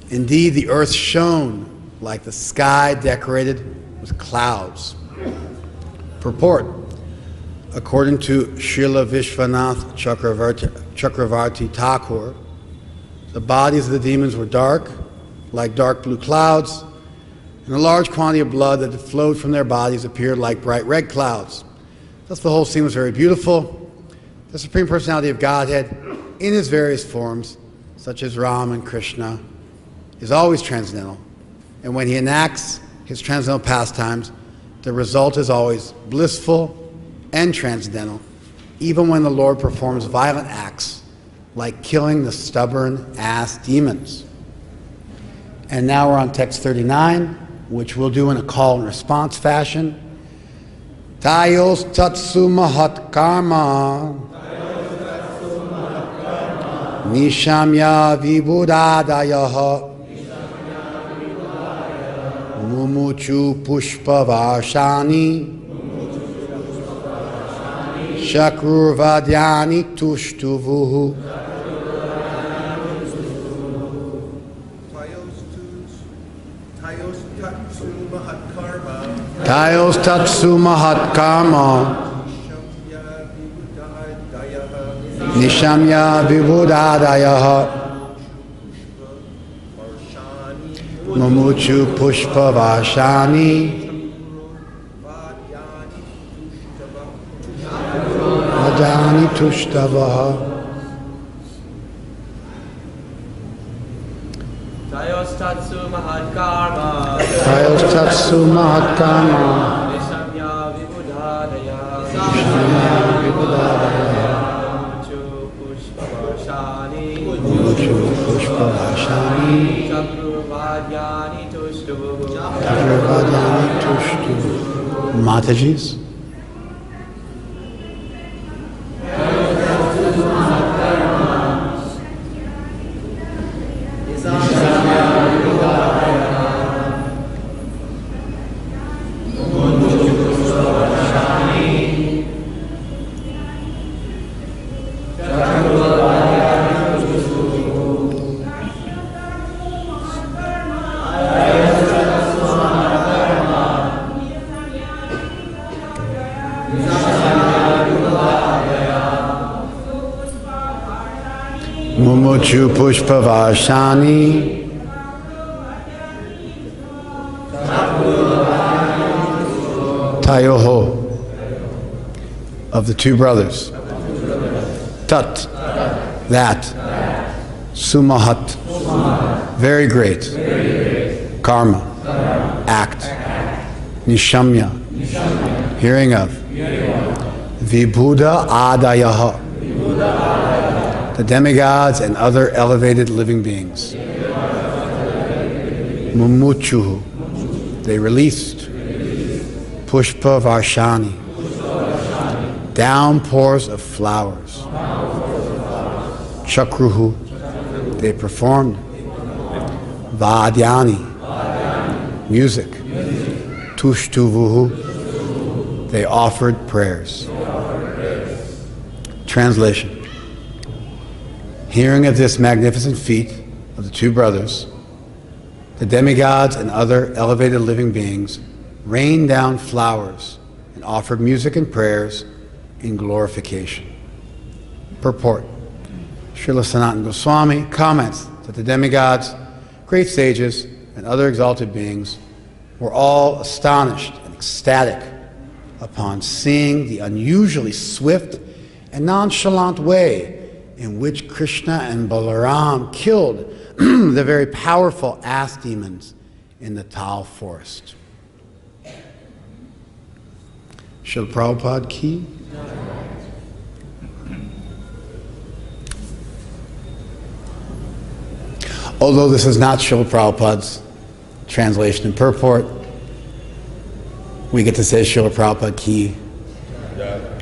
Indeed, the earth shone like the sky decorated with clouds. Purport. According to Srila Vishwanath Chakravarti Thakur, the bodies of the demons were dark, like dark blue clouds, and a large quantity of blood that flowed from their bodies appeared like bright red clouds. Thus the whole scene was very beautiful. The Supreme Personality of Godhead, in his various forms, such as Ram and Krishna, is always transcendental. And when he enacts his transcendental pastimes, the result is always blissful and transcendental, even when the Lord performs violent acts, like killing the stubborn ass demons. And now we're on text 39, which we'll do in a call and response fashion. Tayos tatsu mahat karma nishamya vibudadayaha mumuchu pushpavarshani shakrurvadyani tushtuvuhu. Tayos tatsu mahat karma Nishamya vibhudadayaha Mumuchu pushpa vashani Vajani tushtavaha Tayostatsu mahatkarma Tayostatsu mahatkarma Nishamya vibhudadaya Muchu pushpavashani Mumuchu pushpa vashani Chakruvadhyani tushtu Vajani tushtu Mataji's Mumuchu pushpavashani Tayoho of the two brothers. Tat, that. Sumahat, very great. Karma, act. Nishamya, hearing of. Vibhuda adayaha, the demigods and other elevated living beings. Mumuchuhu, they released. Pushpa varshani, downpours of flowers. Chakruhu, they performed. Vadyani, music. Tushtuvuhu, they offered prayers. Translation. Hearing of this magnificent feat of the two brothers, the demigods and other elevated living beings rained down flowers and offered music and prayers in glorification. Purport. Srila Sanatana Goswami comments that the demigods, great sages, and other exalted beings were all astonished and ecstatic upon seeing the unusually swift and nonchalant way in which Krishna and Balaram killed the very powerful ass demons in the Tal forest. Srila Prabhupada ki. Although this is not Srila Prabhupada's translation and purport, we get to say Srila Prabhupada ki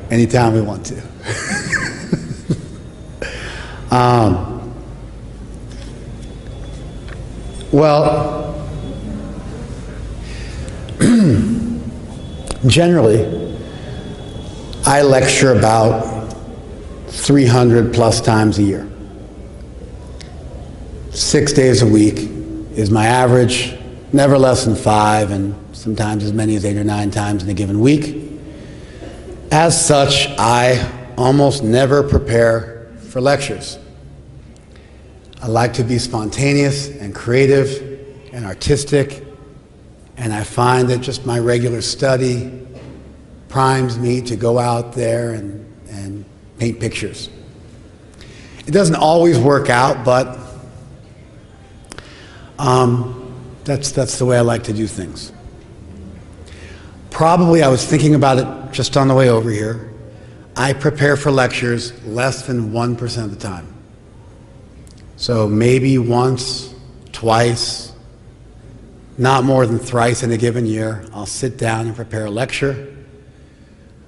anytime we want to. Well, generally, I lecture about 300 plus times a year. 6 days a week is my average, never less than 5, and sometimes as many as 8 or 9 times in a given week. As such, I almost never prepare for lectures. I like to be spontaneous and creative and artistic, and I find that just my regular study primes me to go out there and paint pictures. It doesn't always work out, but that's the way I like to do things. Probably, I was thinking about it just on the way over here, I prepare for lectures less than 1% of the time. So maybe once, twice, not more than thrice in a given year, I'll sit down and prepare a lecture.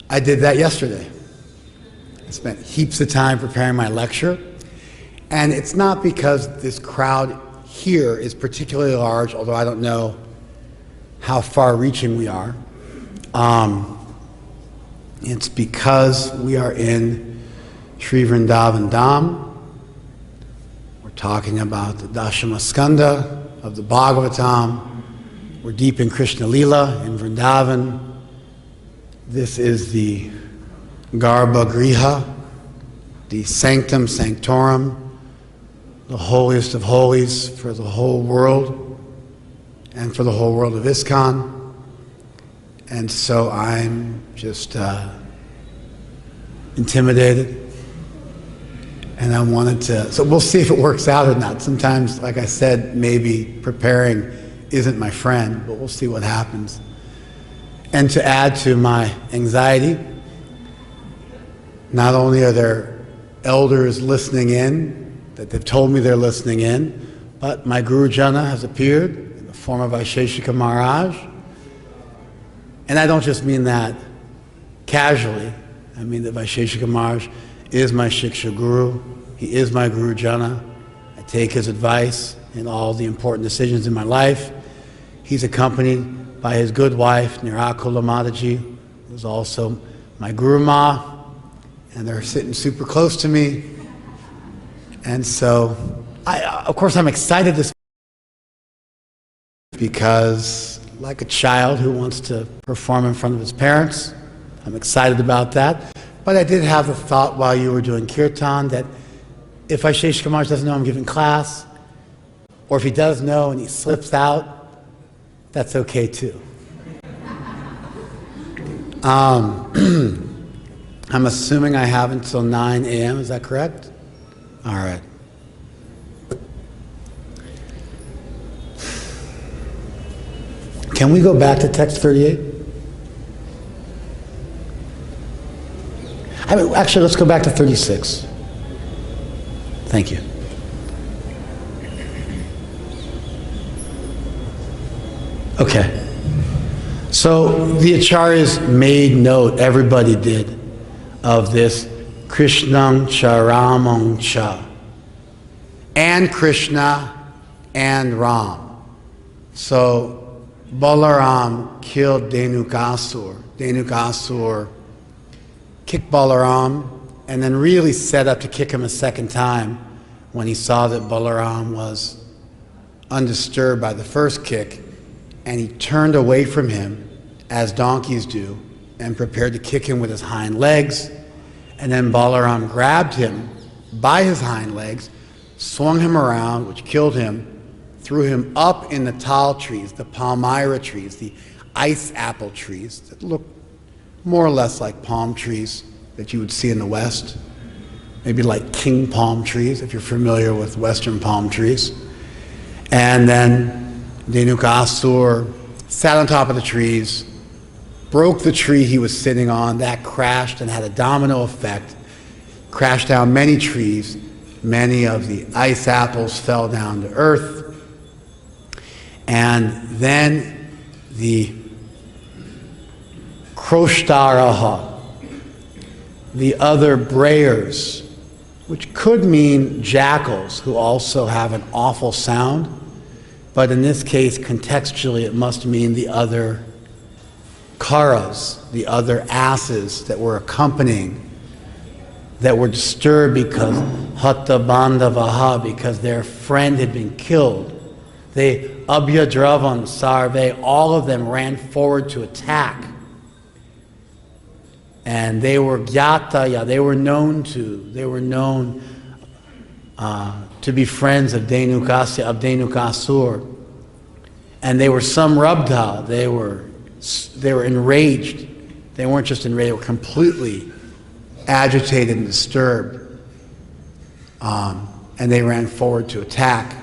I did that yesterday. I spent heaps of time preparing my lecture, and it's not because this crowd here is particularly large, although I don't know how far-reaching we are. It's because we are in Sri Vrindavan Dham. We're talking about the Dashama Skanda of the Bhagavatam. We're deep in Krishna Lila in Vrindavan. This is the Garbha Griha the sanctum sanctorum, the holiest of holies for the whole world and for the whole world of ISKCON. And so I'm just intimidated. And I wanted to, so we'll see if it works out or not. Sometimes, like I said, maybe preparing isn't my friend, but we'll see what happens. And to add to my anxiety, not only are there elders listening in, that they've told me they're listening in, but my Guru Jana has appeared in the form of ISKCON Maharaj. And I don't just mean that casually. I mean that ISKCON Maharaj is my Shiksha Guru. He is my Guru Jana. I take his advice in all the important decisions in my life. He's accompanied by his good wife, Nirakula Mataji, who's also my Guru Ma. And they're sitting super close to me. And so, of course, I'm excited this because, like a child who wants to perform in front of his parents, I'm excited about that. But I did have the thought while you were doing kirtan that if ISKCON Maharaj doesn't know I'm giving class, or if he does know and he slips out, that's okay too. I'm assuming I have until 9 a.m., is that correct? All right. Can we go back to text 38? Actually, let's go back to 36. Thank you. Okay. So the acharyas made note, everybody did, of this Krishnam cha Ramam cha, and Krishna and Ram. So Balaram killed Dhenukasur. Dhenukasur kicked Balaram and then really set up to kick him a second time when he saw that Balaram was undisturbed by the first kick, and he turned away from him as donkeys do and prepared to kick him with his hind legs. And then Balaram grabbed him by his hind legs, swung him around, which killed him, threw him up in the tal trees, the palmyra trees, the ice apple trees that look more or less like palm trees that you would see in the West, maybe like king palm trees, if you're familiar with Western palm trees. And then Dhenukasur sat on top of the trees, broke the tree he was sitting on. That crashed and had a domino effect, crashed down many trees. Many of the ice apples fell down to earth. And then the Kroshtaraha, the other brayers, which could mean jackals, who also have an awful sound, but in this case, contextually, it must mean the other karas, the other asses that were accompanying, that were disturbed because hatta bandavaha, because their friend had been killed. They abhyadravan sarve, all of them ran forward to attack. And they were gyataya, they were known to be friends of Dhenukasya, of Dhenukasur. And they were samrabdha, they were enraged. They weren't just enraged, they were completely agitated and disturbed. And they ran forward to attack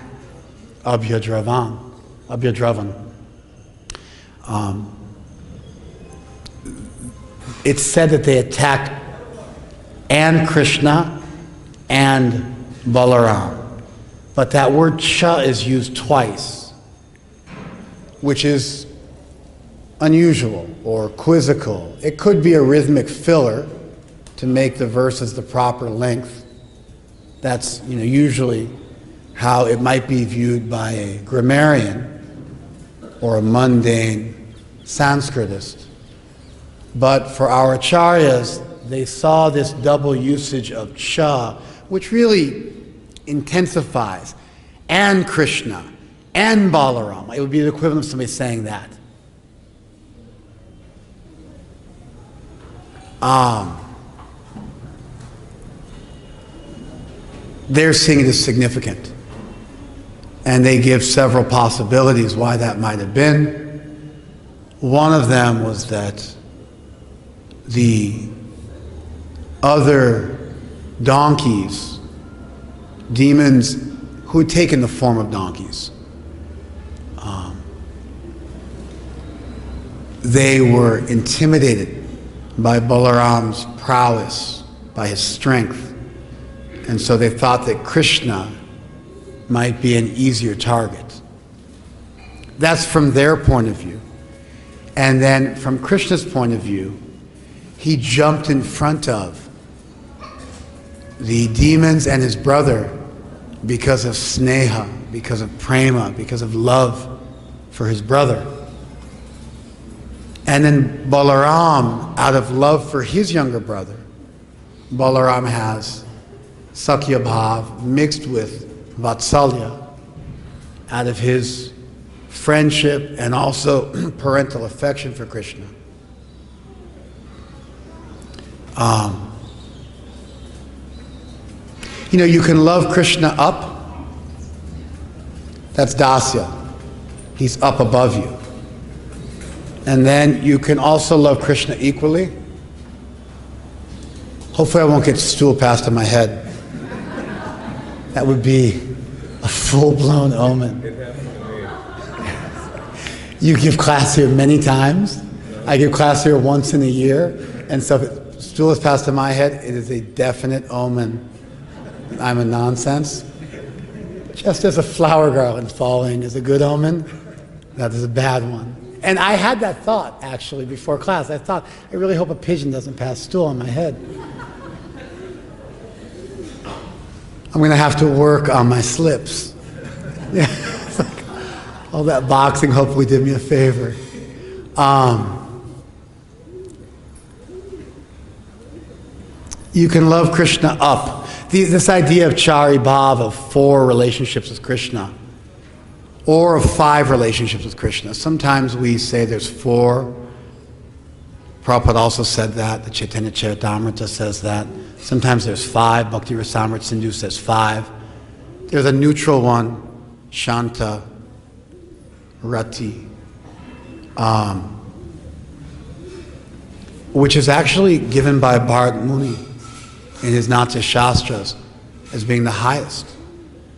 Abhyadravan. It's said that they attacked and Krishna and Balaram. But that word cha is used twice, which is unusual or quizzical. It could be a rhythmic filler to make the verses the proper length. That's usually how it might be viewed by a grammarian or a mundane Sanskritist. But for our acharyas, they saw this double usage of cha, which really intensifies, and Krishna, and Balaram. It would be the equivalent of somebody saying that. they're seeing it as significant. And they give several possibilities why that might have been. One of them was that the other donkeys, demons who had taken the form of donkeys, they were intimidated by Balaram's prowess, by his strength. And so they thought that Krishna might be an easier target. That's from their point of view. And then from Krishna's point of view, he jumped in front of the demons and his brother because of sneha, because of prema, because of love for his brother. And then Balaram, out of love for his younger brother, Balaram has Sakya Bhav mixed with Vatsalya out of his friendship and also parental affection for Krishna. You can love Krishna up. That's Dasya. He's up above you. And then you can also love Krishna equally. Hopefully I won't get stool passed on my head. That would be a full-blown omen. You give class here many times. I give class here once in a year. And so if stool is passed on my head, it is a definite omen. I'm a nonsense. Just as a flower garland falling is a good omen, that is a bad one. And I had that thought, actually, before class. I thought, I really hope a pigeon doesn't pass stool on my head. I'm going to have to work on my slips. Yeah, it's like, all that boxing hopefully did me a favor. You can love Krishna up. This idea of Chari Bhav, of 4 relationships with Krishna, or of 5 relationships with Krishna. Sometimes we say there's 4. Prabhupada also said that. The Chaitanya Charitamrita says that. Sometimes there's 5. Bhakti Rasamrita Sindhu says 5. There's a neutral one, Shanta, Arati, which is actually given by Bharat Muni in his Natya Shastras as being the highest.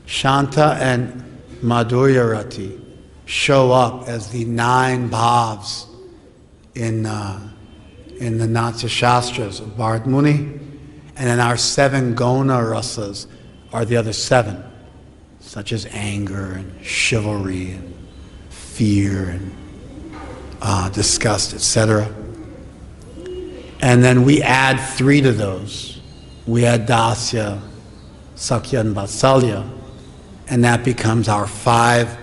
Shanta and Madhurya Rati show up as the 9 bhavs in the Natya Shastras of Bharat Muni, and then our 7 Gona Rasas are the other 7, such as anger and chivalry and fear and disgust, etc. And then we add 3 to those. We add Dasya, Sakya, and Vatsalya, and that becomes our 5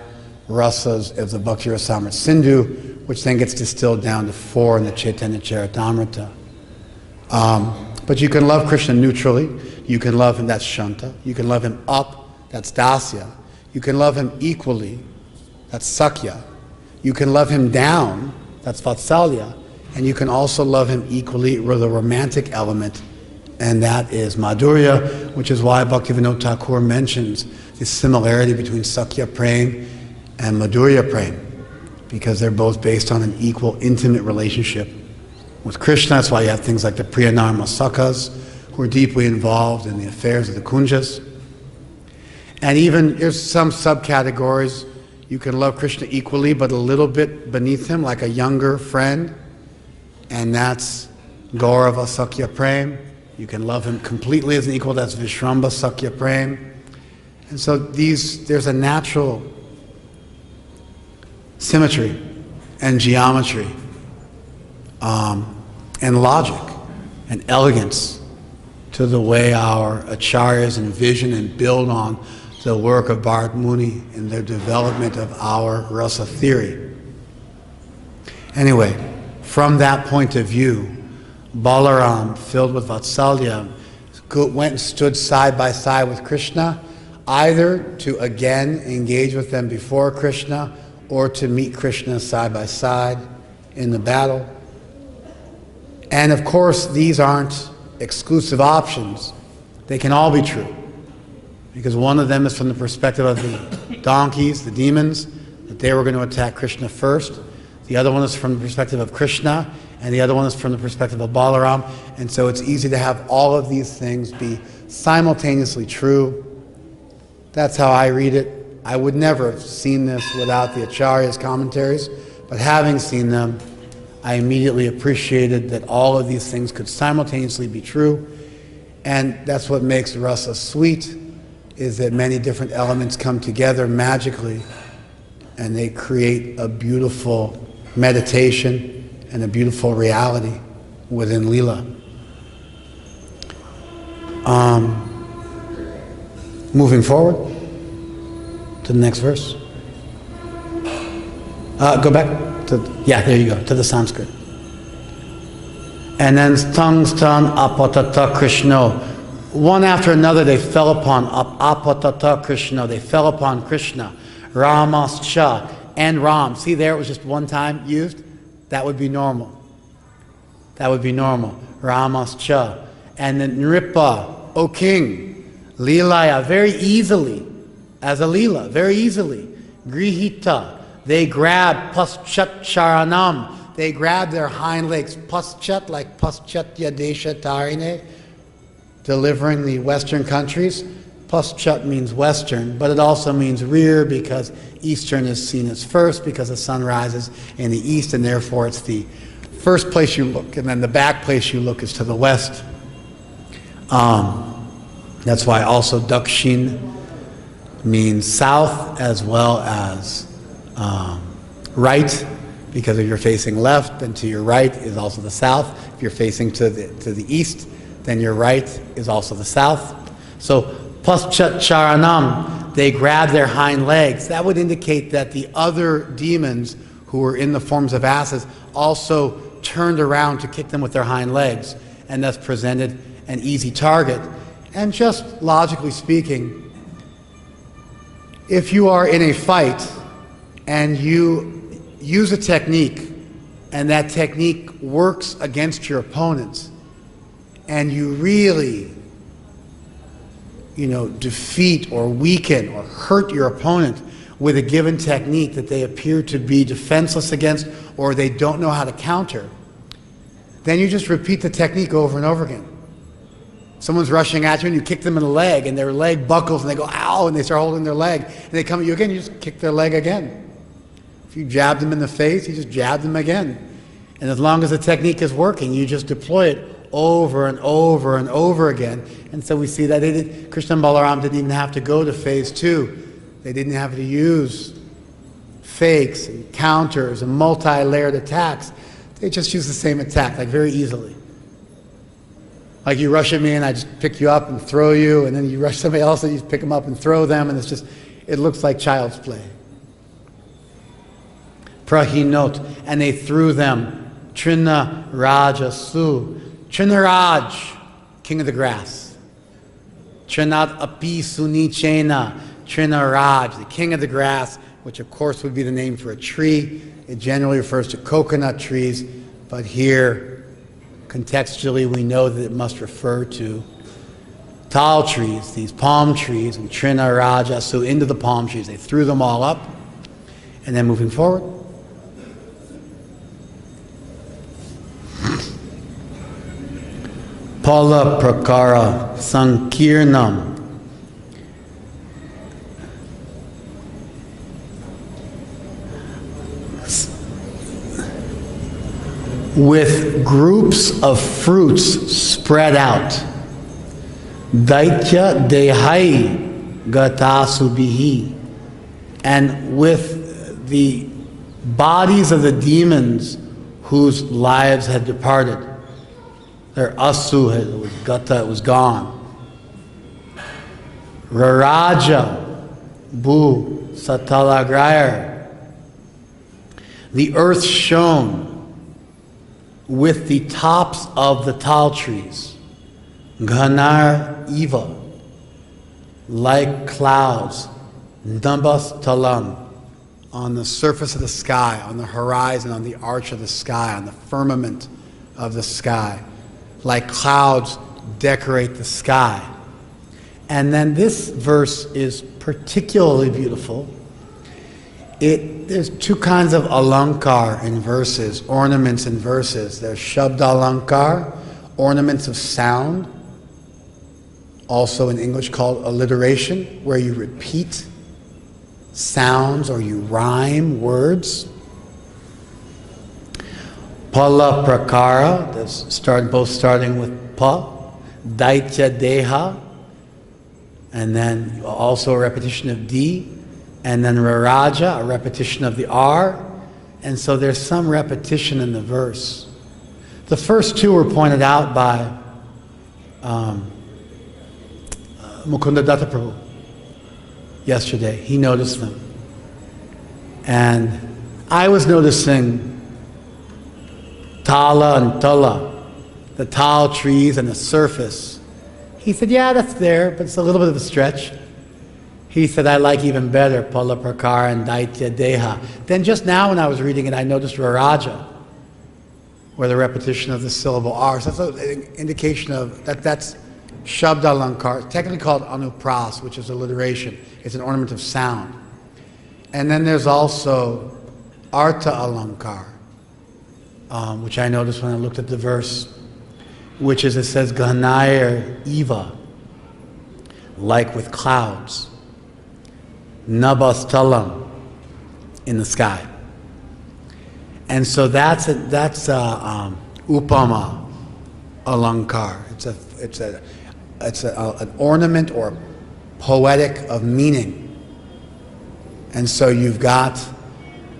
rasas of the Bhakti Rasamrita Sindhu, which then gets distilled down to 4 in the Chaitanya Charitamrita. But you can love Krishna neutrally. You can love him, that's Shanta. You can love him up, that's Dasya. You can love him equally, that's Sakya. You can love him down, that's Vatsalya. And you can also love him equally with a romantic element, and that is Madhurya, which is why Bhaktivinoda Thakur mentions the similarity between Sakya Prem and Madhurya Prem, because they're both based on an equal, intimate relationship with Krishna. That's why you have things like the Priyanarma Sakhas, who are deeply involved in the affairs of the Kunjas. And even, there's some subcategories. You can love Krishna equally, but a little bit beneath him, like a younger friend, and that's Gaurava Sakya Prem. You can love him completely as an equal, that's Vishramba Sakya Prem. And so there's a natural symmetry and geometry and logic and elegance to the way our acharyas envision and build on the work of Bharat Muni in their development of our rasa theory. Anyway, from that point of view, Balaram, filled with Vatsalya, went and stood side by side with Krishna, either to again engage with them before Krishna or to meet Krishna side by side in the battle. And of course, these aren't exclusive options. They can all be true. because one of them is from the perspective of the donkeys, the demons, that they were going to attack Krishna first. The other one is from the perspective of Krishna, and the other one is from the perspective of Balaram. And so it's easy to have all of these things be simultaneously true. That's how I read it. I would never have seen this without the Acharya's commentaries, but having seen them, I immediately appreciated that all of these things could simultaneously be true. And that's what makes rasa sweet, is that many different elements come together magically and they create a beautiful meditation and a beautiful reality within Leela. Moving forward to the next verse. Go back to, there you go, to the Sanskrit. And then stang apatata Krishna. One after another they fell upon apatata Krishna. They fell upon Krishna. Ramascha and Ram. See there, it was just one time used. That would be normal. That would be normal. Ramascha. And then Nripa, O king. Leelaya, very easily. As a Leela, very easily. Grihita. They grabbed paschat charanam. They grabbed their hind legs. Paschat, like paschatya desha tarine, delivering the Western countries. Paschat means Western, but it also means rear, because Eastern is seen as first, because the sun rises in the East, and therefore it's the first place you look, and then the back place you look is to the West. That's why also Dakshin means south as well as right, because if you're facing left, then to your right is also the south. If you're facing to the east, then your right is also the south. So paschat charanam, they grab their hind legs. That would indicate that the other demons who were in the forms of asses also turned around to kick them with their hind legs, and thus presented an easy target. And just logically speaking, if you are in a fight and you use a technique and that technique works against your opponents, and you really, defeat or weaken or hurt your opponent with a given technique that they appear to be defenseless against or they don't know how to counter, then you just repeat the technique over and over again. Someone's rushing at you and you kick them in the leg and their leg buckles and they go, ow, and they start holding their leg. And they come at you again, you just kick their leg again. If you jab them in the face, you just jab them again. And as long as the technique is working, you just deploy it over and over and over again. And so we see that Krishna and Balaram didn't even have to go to phase 2. They didn't have to use fakes and counters and multi-layered attacks. They just use the same attack, like very easily. Like you rush at me and I just pick you up and throw you, and then you rush somebody else and you pick them up and throw them, and it looks like child's play. Prahinot, and they threw them. Trina Rajasu. Trinaraj, king of the grass. Trinat Api Sunichena. Trinaraj, the king of the grass, which of course would be the name for a tree. It generally refers to coconut trees, but here, contextually, we know that it must refer to tall trees, these palm trees, and Trina Raja, so into the palm trees. They threw them all up. And then moving forward. Pala Prakara Sankirnam. With groups of fruits spread out. Daitya Dehai Gatasubihi. And with the bodies of the demons whose lives had departed. Their asu, it was gata, it was gone. Raraja Bu Satalagrayar. The earth shone with the tops of the tall trees. Ghanar Eva, like clouds. Nambas Talam, on the surface of the sky, on the horizon, on the arch of the sky, on the firmament of the sky. Like clouds decorate the sky. And then this verse is particularly beautiful. There's two kinds of alankar in verses, ornaments in verses. There's shabda alankar, ornaments of sound, also in English called alliteration, where you repeat sounds or you rhyme words. Pala prakara, both starting with pa, daitya deha, and then also a repetition of D, and then raraja, a repetition of the R, and so there's some repetition in the verse. The first two were pointed out by Mukunda Datta Prabhu yesterday. He noticed them. And I was noticing Tala and Tala, the tall trees and the surface. He said, yeah, that's there, but it's a little bit of a stretch. He said, I like even better Pala Prakara and Daitya Deha. Then just now when I was reading it, I noticed Raraja, where the repetition of the syllable R. So that's an indication of that's Shabda Alankar, technically called Anupras, which is alliteration. It's an ornament of sound. And then there's also Arta Alankar, which I noticed when I looked at the verse, which is, it says, Ganair Eva, like with clouds, Nabastalam, in the sky. And so that's Upama Alankar. It's an ornament or poetic of meaning. And so you've got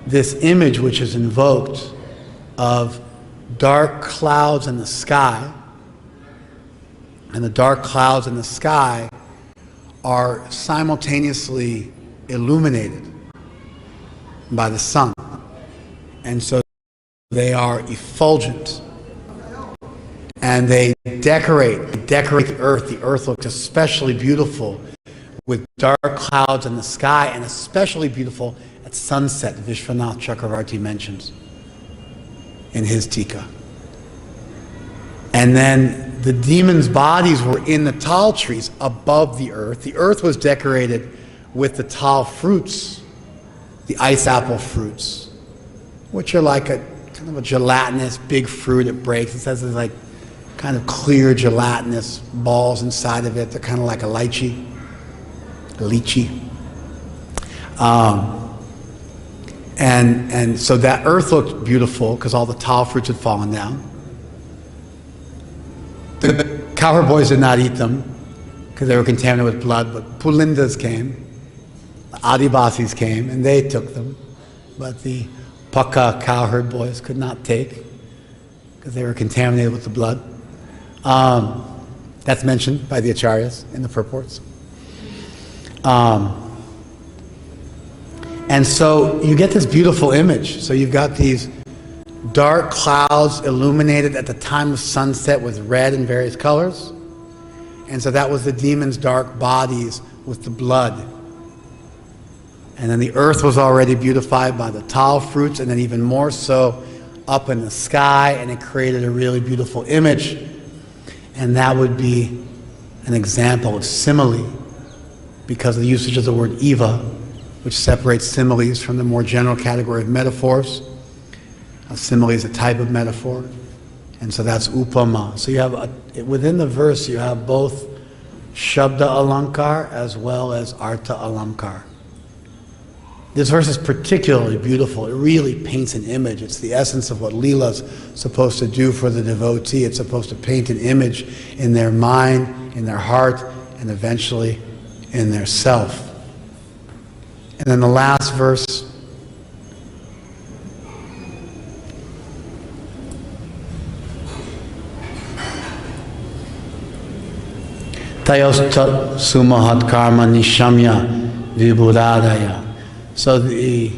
this image which is invoked of dark clouds in the sky, and the dark clouds in the sky are simultaneously illuminated by the sun. And so they are effulgent. And they decorate the earth. The earth looks especially beautiful with dark clouds in the sky, and especially beautiful at sunset, Vishwanath Chakravarti mentions in his Tika. And then the demons' bodies were in the tall trees above the earth. The earth was decorated with the tall fruits, the ice apple fruits, which are like a kind of a gelatinous big fruit. It breaks. It says there's like kind of clear gelatinous balls inside of it. They're kind of like a lychee. And so that earth looked beautiful because all the tall fruits had fallen down. The cowherd boys did not eat them because they were contaminated with blood, but Pulindas came, the Adivasis came, and they took them. But the Paka cowherd boys could not take because they were contaminated with the blood. That's mentioned by the Acharyas in the purports. And so you get this beautiful image. So you've got these dark clouds illuminated at the time of sunset with red and various colors. And so that was the demons' dark bodies with the blood. And then the earth was already beautified by the tall fruits, and then even more so up in the sky, and it created a really beautiful image. And that would be an example of simile, because of the usage of the word eva, which separates similes from the more general category of metaphors. A simile is a type of metaphor, and so that's upama. So you have, within the verse, you have both shabda alankar as well as arta alankar. This verse is particularly beautiful. It really paints an image. It's the essence of what Leela's supposed to do for the devotee. It's supposed to paint an image in their mind, in their heart, and eventually in their self. And then the last verse, Tayos tat sumahat karma nishamya vibhuradaya. So the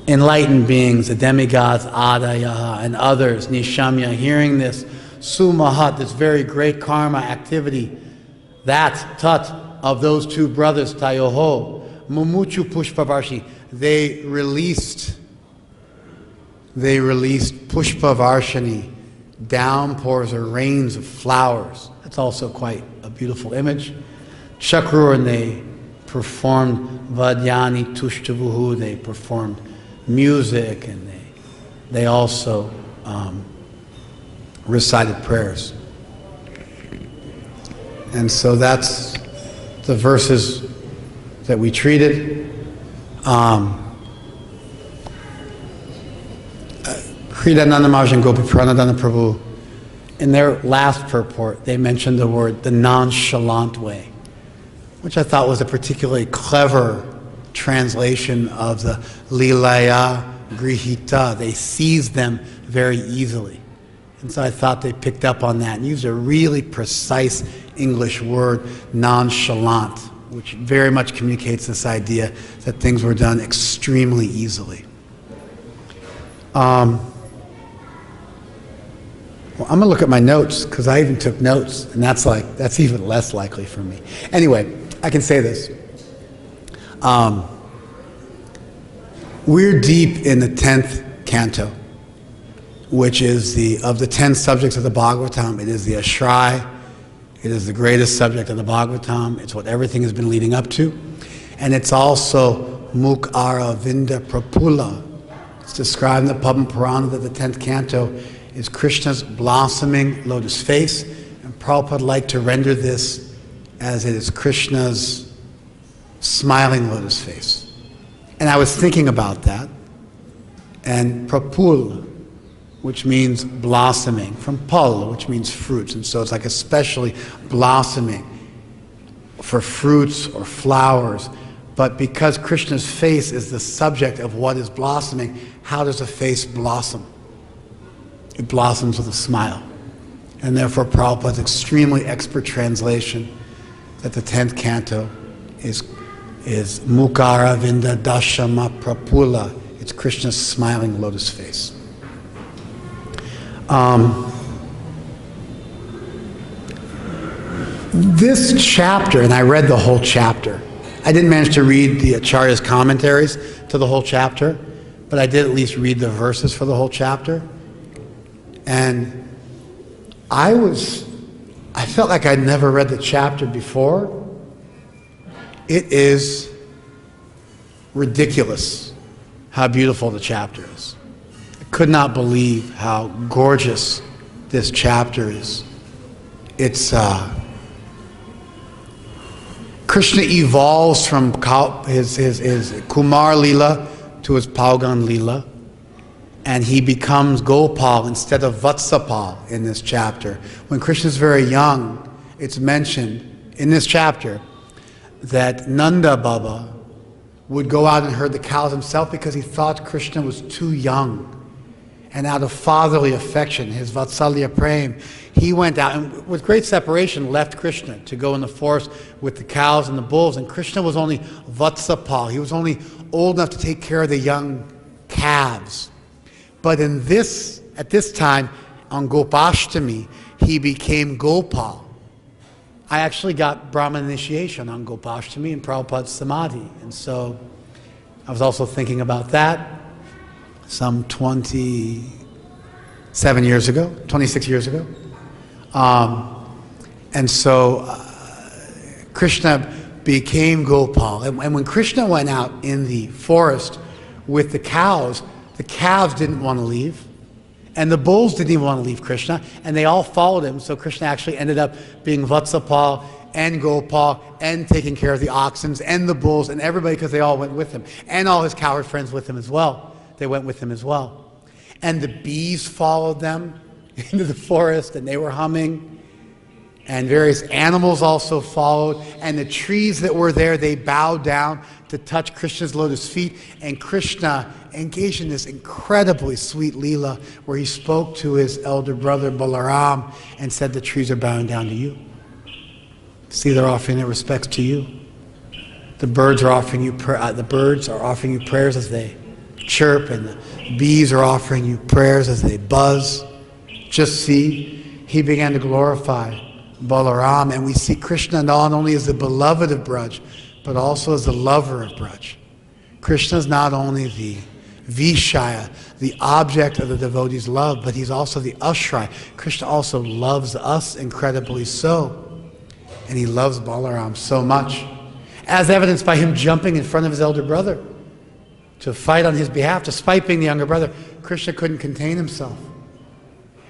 enlightened beings, the demigods, Adaya, and others, Nishamya, hearing this sumahat, this very great karma activity, that tat of those two brothers, Tayoho, Mumuchu Pushpavarshi, they released Pushpavarshini, downpours or rains of flowers. That's also quite a beautiful image. Shakrur, and they performed Vadyani Tushtavuhu, they performed music, and they also recited prayers. And so that's the verses that we treated. Kridananda Maharaj and Gopi Pranadana Prabhu, in their last purport, they mentioned the word the nonchalant way, which I thought was a particularly clever translation of the Lilaya Grihita. They seized them very easily. And so I thought they picked up on that and used a really precise English word, nonchalant, which very much communicates this idea that things were done extremely easily. Well, I'm going to look at my notes, because I even took notes, and that's even less likely for me. Anyway, I can say this. We're deep in the 10th canto, which is of the 10 subjects of the Bhagavatam, it is the Ashray. It is the greatest subject of the Bhagavatam. It's what everything has been leading up to. And it's also Mukara Vinda Prapula. It's described in the Padma Purana that the 10th canto is Krishna's blossoming lotus face. And Prabhupada liked to render this as it is Krishna's smiling lotus face. And I was thinking about that. And Prapula, which means blossoming, from pal, which means fruits. And so it's like especially blossoming for fruits or flowers. But because Krishna's face is the subject of what is blossoming, how does a face blossom? It blossoms with a smile. And therefore Prabhupada's extremely expert translation that the 10th canto is Mukara Vinda Dashama Prapula. It's Krishna's smiling lotus face. This chapter, and I read the whole chapter. I didn't manage to read the Acharya's commentaries to the whole chapter, but I did at least read the verses for the whole chapter. And I felt like I'd never read the chapter before. It is ridiculous how beautiful the chapter is. I could not believe how gorgeous this chapter is. It's Krishna evolves from his Kumar Leela to his Paugan Leela, and he becomes Gopal instead of Vatsapal in this chapter. When Krishna is very young, it's mentioned in this chapter that Nanda Baba would go out and herd the cows himself because he thought Krishna was too young. And out of fatherly affection, his Vatsalya Prem, he went out and with great separation left Krishna to go in the forest with the cows and the bulls. And Krishna was only Vatsapal. He was only old enough to take care of the young calves. But at this time, on Gopashtami, he became Gopal. I actually got Brahman initiation on Gopashtami in Prabhupada's Samadhi. And so I was also thinking about that some 26 years ago. And so Krishna became Gopal. And when Krishna went out in the forest with the calves didn't want to leave. And the bulls didn't even want to leave Krishna. And they all followed him. So Krishna actually ended up being Vatsapal and Gopal and taking care of the oxen and the bulls and everybody, because they all went with him. And all his cowherd friends with him as well. They went with him as well. And the bees followed them into the forest, and they were humming. And various animals also followed. And the trees that were there, they bowed down to touch Krishna's lotus feet. And Krishna engaged in this incredibly sweet Leela where he spoke to his elder brother Balaram and said, the trees are bowing down to you. See, they're offering their respects to you. The birds are offering you prayers as they chirp, and the bees are offering you prayers as they buzz. Just see, he began to glorify Balaram, and we see Krishna not only as the beloved of Braj, but also as the lover of Braj. Krishna is not only the Vishaya, the object of the devotee's love, but he's also the Ashray. Krishna also loves us incredibly so. And he loves Balaram so much, as evidenced by him jumping in front of his elder brother to fight on his behalf, despite being the younger brother. Krishna couldn't contain himself.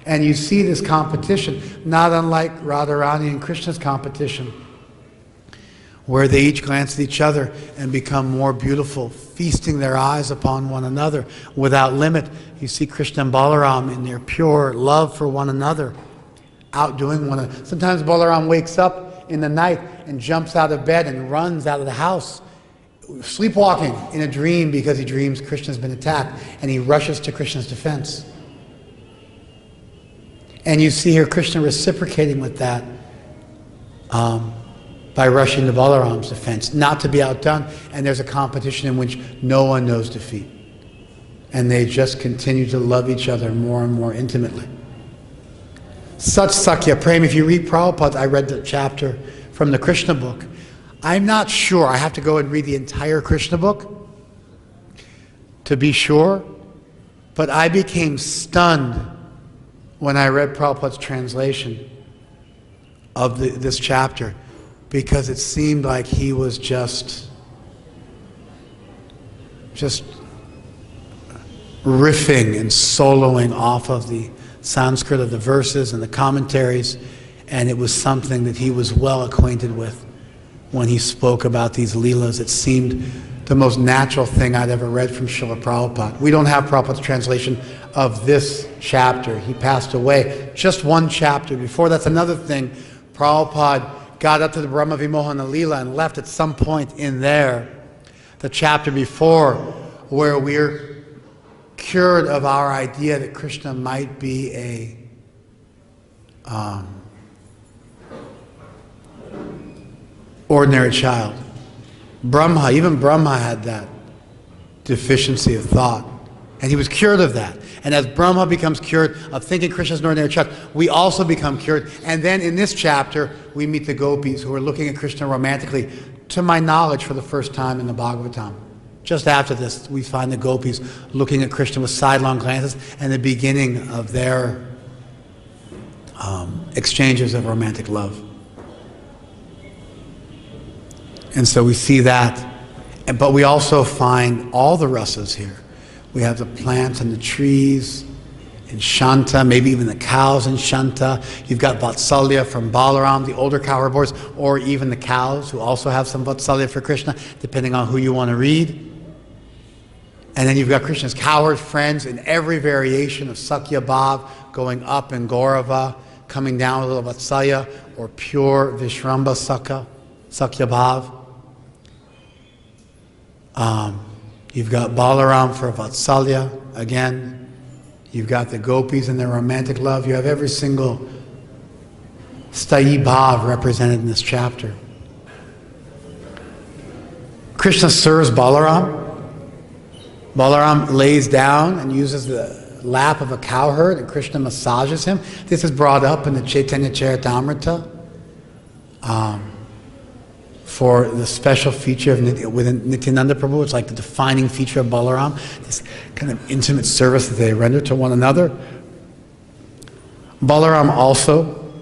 And you see this competition, not unlike Radharani and Krishna's competition, where they each glance at each other and become more beautiful, feasting their eyes upon one another without limit. You see Krishna and Balaram in their pure love for one another, outdoing one another. Sometimes Balaram wakes up in the night and jumps out of bed and runs out of the house, sleepwalking in a dream because he dreams Krishna's been attacked, and he rushes to Krishna's defense. And you see here Krishna reciprocating with that by rushing to Balaram's defense, not to be outdone, and there's a competition in which no one knows defeat. And they just continue to love each other more and more intimately. Such Sakya Prem. If you read Prabhupada, I read the chapter from the Krishna book. I'm not sure, I have to go and read the entire Krishna book to be sure, but I became stunned when I read Prabhupada's translation of this chapter, because it seemed like he was just riffing and soloing off of the Sanskrit of the verses and the commentaries, and it was something that he was well acquainted with when he spoke about these leelas. It seemed the most natural thing I'd ever read from Srila Prabhupada. We don't have Prabhupada's translation of this chapter. He passed away just one chapter before. That's another thing. Prabhupada got up to the Brahma Vimohana Leela and left at some point in there, the chapter before, where we're cured of our idea that Krishna might be a ordinary child. Even Brahma had that deficiency of thought, and he was cured of that. And as Brahma becomes cured of thinking Krishna is an ordinary child, we also become cured. And then in this chapter, we meet the gopis who are looking at Krishna romantically, to my knowledge, for the first time in the Bhagavatam. Just after this, we find the gopis looking at Krishna with sidelong glances, and the beginning of their exchanges of romantic love. And so we see that, but we also find all the rasas here. We have the plants and the trees in Shanta, maybe even the cows in Shanta. You've got Vatsalya from Balaram, the older cow herbivores, or even the cows who also have some Vatsalya for Krishna, depending on who you want to read. And then you've got Krishna's cowherd friends in every variation of Sakya Bhav, going up in Gaurava, coming down with a little Vatsalya, or pure Vishramba Sakya Bhav. You've got Balaram for Vatsalya, again. You've got the gopis and their romantic love. You have every single Sthayi Bhav represented in this chapter. Krishna serves Balaram. Balaram lays down and uses the lap of a cowherd, and Krishna massages him. This is brought up in the Chaitanya Charitamrita. For the special feature of within Nityananda Prabhu. It's like the defining feature of Balaram, this kind of intimate service that they render to one another. Balaram also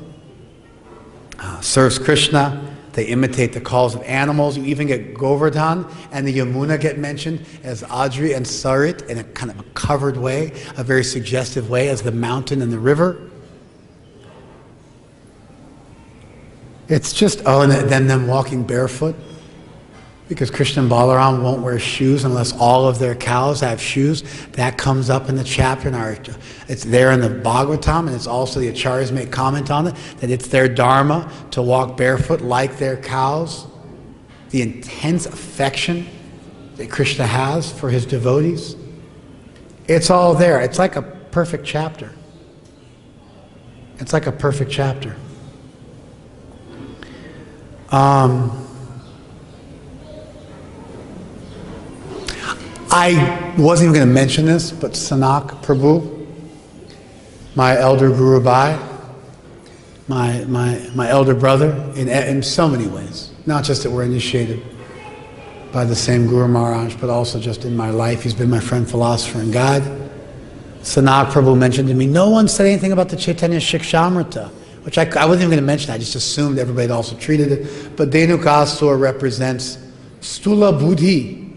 serves Krishna. They imitate the calls of animals. You even get Govardhan and the Yamuna get mentioned as Adri and Sarit in a kind of a covered way, a very suggestive way, as the mountain and the river. It's just, and then them walking barefoot, because Krishna and Balaram won't wear shoes unless all of their cows have shoes. That comes up in the chapter, and it's there in the Bhagavatam, and it's also the Acharyas make comment on it, that it's their dharma to walk barefoot like their cows. The intense affection that Krishna has for his devotees. It's all there. It's like a perfect chapter. It's like a perfect chapter. I wasn't even going to mention this, but Sanak Prabhu, my elder Guru Bhai, my elder brother, in so many ways. Not just that we're initiated by the same Guru Maharaj, but also just in my life. He's been my friend, philosopher, and guide. Sanak Prabhu mentioned to me, no one said anything about the Chaitanya Shikshamrita. which I wasn't even going to mention. I just assumed everybody had also treated it. But Dhenukasura represents Stula Buddhi.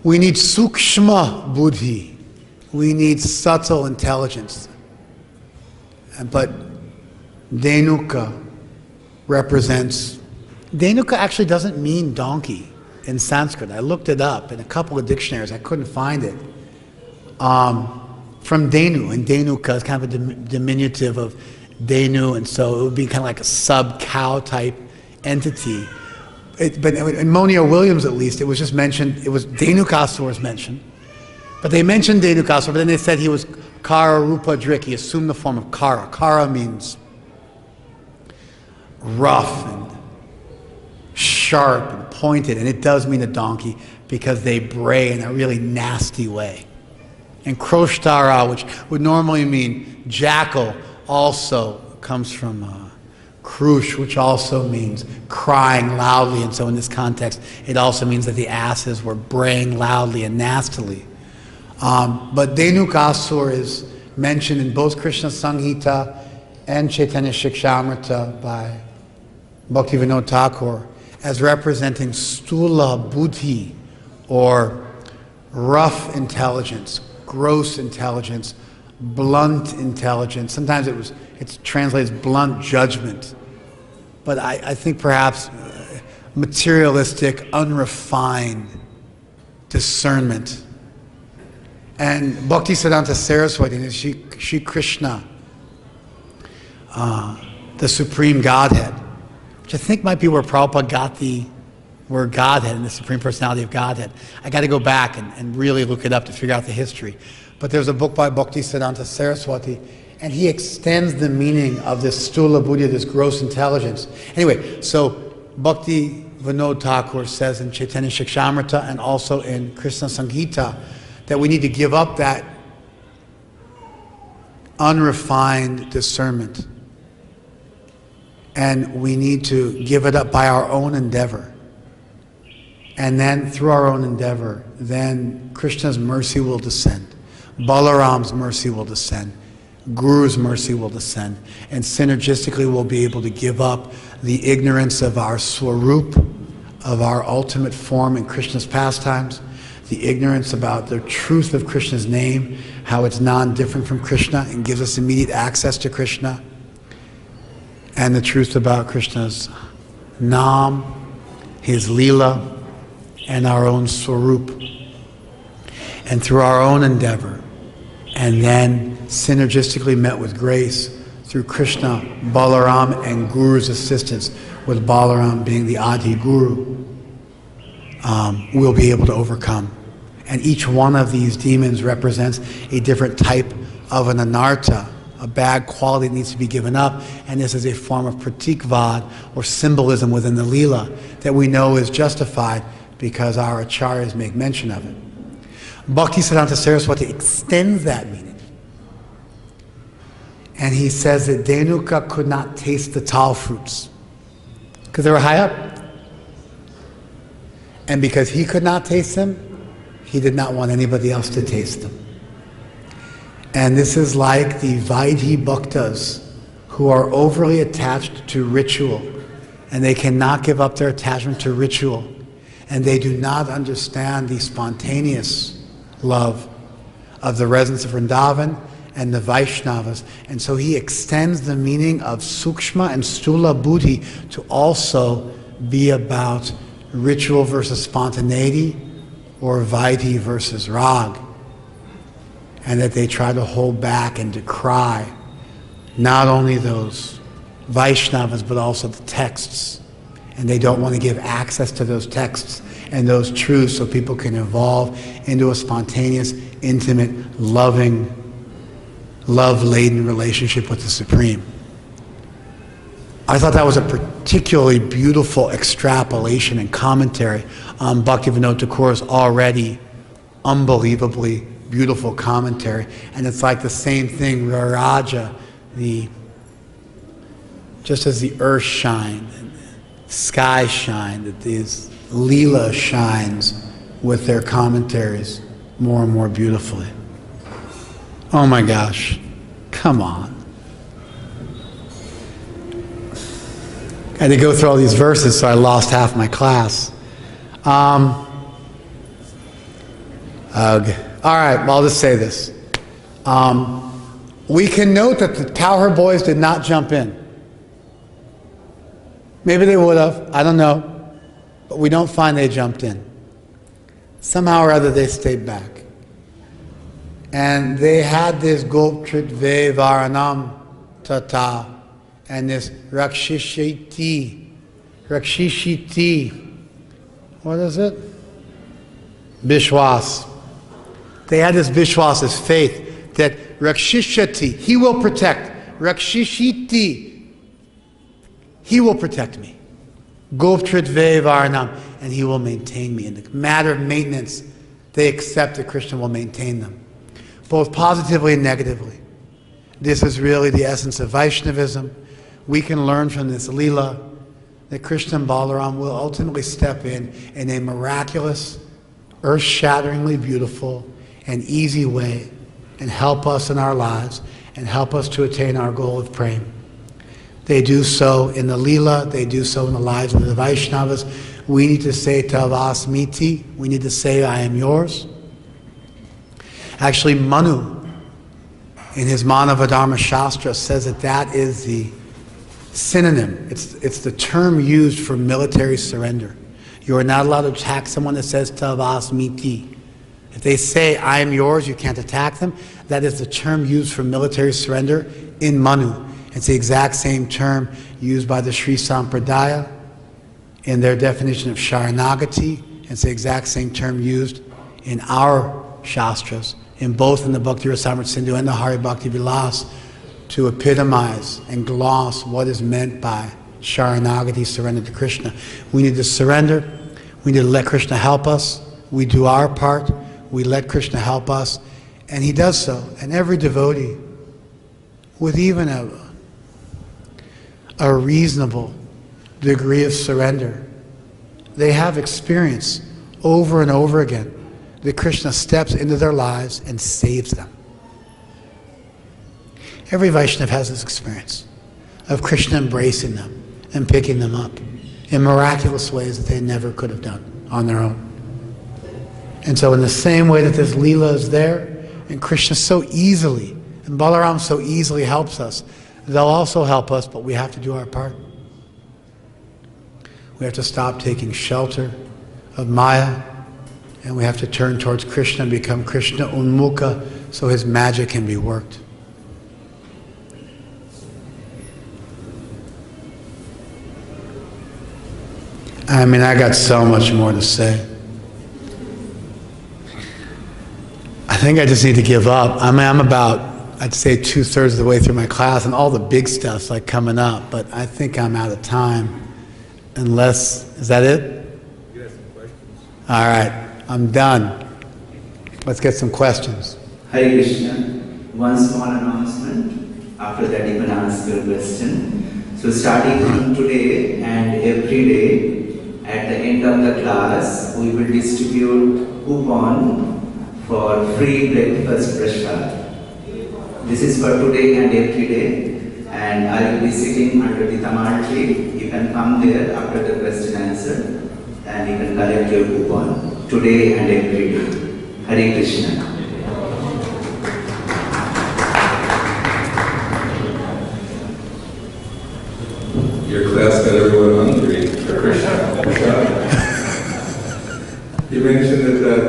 We need Sukshma Buddhi. We need subtle intelligence. But Dhenuka represents... Dhenuka actually doesn't mean donkey in Sanskrit. I looked it up in a couple of dictionaries. I couldn't find it. From Dhenu, and Dhenuka is kind of a diminutive of Dhenu, and so it would be kind of like a sub-cow type entity. But in Monier Williams, at least, it was just mentioned, it was Dhenukasura was mentioned. But they mentioned Dhenukasura, but then they said he was Kara Rupa Drik. He assumed the form of Kara. Kara means rough and sharp and pointed, and it does mean a donkey because they bray in a really nasty way. And Kroshtara, which would normally mean jackal, also comes from Krush, which also means crying loudly. And so in this context, it also means that the asses were braying loudly and nastily. But Dhenukasura is mentioned in both Krishna Samhita and Chaitanya Shikshamrita by Bhaktivinoda Thakur as representing Stula Buddhi, or rough intelligence, gross intelligence, blunt intelligence. Sometimes it's translated as blunt judgment. But I think perhaps materialistic, unrefined discernment. And Bhaktisiddhanta Saraswati is Shri Krishna, the Supreme Godhead, which I think might be where Prabhupada got the word Godhead and the Supreme Personality of Godhead. I got to go back and really look it up to figure out the history. But there's a book by Bhaktisiddhanta Saraswati, and he extends the meaning of this Stula Buddhi, this gross intelligence. Anyway, so Bhakti Vinod Thakur says in Chaitanya Shikshamrita and also in Krishna Samhita that we need to give up that unrefined discernment. And we need to give it up by our own endeavor. And then through our own endeavor, then Krishna's mercy will descend. Balaram's mercy will descend. Guru's mercy will descend. And synergistically we'll be able to give up the ignorance of our swarup, of our ultimate form in Krishna's pastimes, the ignorance about the truth of Krishna's name, how it's non-different from Krishna and gives us immediate access to Krishna, and the truth about Krishna's Nam, his Leela, and our own Swarup. And through our own endeavor, and then synergistically met with grace through Krishna, Balaram, and Guru's assistance, with Balaram being the Adi Guru, we'll be able to overcome. And each one of these demons represents a different type of an anartha, a bad quality that needs to be given up, and this is a form of pratikvad, or symbolism within the Leela, that we know is justified because our acharyas make mention of it. Bhaktisiddhanta Saraswati extends that meaning. And he says that Dhenuka could not taste the tal fruits because they were high up. And because he could not taste them, he did not want anybody else to taste them. And this is like the Vaidhi Bhaktas who are overly attached to ritual, and they cannot give up their attachment to ritual, and they do not understand the spontaneous love of the residents of Vrindavan and the Vaishnavas. And so he extends the meaning of Sukshma and Stula Buddhi to also be about ritual versus spontaneity, or Vaidhi versus Rag. And that they try to hold back and decry not only those Vaishnavas but also the texts. And they don't want to give access to those texts and those truths so people can evolve into a spontaneous, intimate, loving, love-laden relationship with the Supreme. I thought that was a particularly beautiful extrapolation and commentary on Bhaktivinoda Thakur's already unbelievably beautiful commentary. And it's like the same thing, Raja, just as the earth shines, and the sky shine, that these Leela shines with their commentaries more and more beautifully. Oh my gosh, come on. I had to go through all these verses, so I lost half my class. All right, well, I'll just say this. We can note that the Tower boys did not jump in. Maybe they would have, I don't know. But we don't find they jumped in. Somehow or other they stayed back. And they had this Goptritve Varanam Tata and this Rakshishiti. What is it? Vishwas. They had this Vishwas, this faith, that Rakshishati, he will protect. Rakshishiti, he will protect me. Goptritve Varanam, and he will maintain me. In the matter of maintenance, they accept that Krishna will maintain them, both positively and negatively. This is really the essence of Vaishnavism. We can learn from this Leela that Krishna and Balaram will ultimately step in a miraculous, earth-shatteringly beautiful, and easy way and help us in our lives and help us to attain our goal of praying. They do so in the Leela, they do so in the lives of the Vaishnavas. We need to say Tavasmiti, we need to say I am yours. Actually, Manu, in his Manavadharma Shastra, says that that is the synonym. It's the term used for military surrender. You are not allowed to attack someone that says Tavasmiti. If they say, I am yours, you can't attack them. That is the term used for military surrender in Manu. It's the exact same term used by the Sri Sampradaya in their definition of Sharanagati. It's the exact same term used in our Shastras, in both in the Bhakti Rasamrita Sindhu and the Hari Bhakti Vilas, to epitomize and gloss what is meant by Sharanagati, surrender to Krishna. We need to surrender. We need to let Krishna help us. We do our part. We let Krishna help us. And he does so. And every devotee, with even a reasonable degree of surrender, they have experience over and over again that Krishna steps into their lives and saves them. Every Vaishnava has this experience of Krishna embracing them and picking them up in miraculous ways that they never could have done on their own. And so in the same way that this Leela is there, and Krishna so easily, and Balaram so easily helps us, they'll also help us, but we have to do our part. We have to stop taking shelter of Maya, and we have to turn towards Krishna and become Krishna Unmukha so his magic can be worked. I mean, I got so much more to say. I think I just need to give up. I mean, I'm about, I'd say 2/3 of the way through my class, and all the big stuff's like coming up, but I think I'm out of time. Unless, is that it? You have some questions. All right, I'm done. Let's get some questions. Hare Krishna. One small announcement. After that, you can ask your question. So, starting from today and every day, at the end of the class, we will distribute coupon for free breakfast prasad. This is for today and every day, and I will be sitting under the Tamal tree. You can come there after the question answer, and you can collect your coupon today and every day. Hare Krishna. Your class got everyone hungry for Krishna. You mentioned that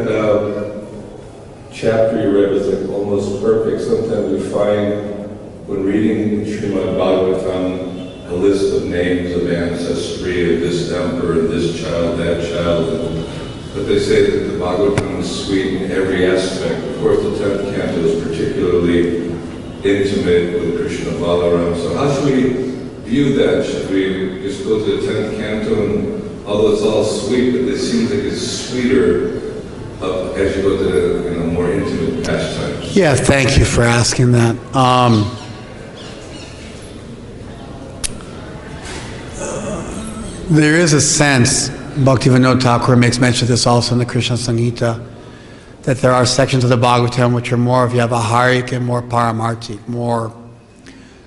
chapter you read was like almost perfect. Sometimes we find when reading Srimad Bhagavatam a list of names of ancestry of this emperor, this child, that child. But they say that the Bhagavatam is sweet in every aspect. Of course, the 10th canto is particularly intimate with Krishna Balaram. So how should we view that? Should we just go to the 10th canto and although it's all sweet, but it seems like it's sweeter as you go to the more intimate pastimes? Yeah, thank you for asking that. There is a sense, Bhaktivinoda Thakur makes mention of this also in the Krishna Samhita, that there are sections of the Bhagavatam which are more Vyavaharic and more Paramartik, more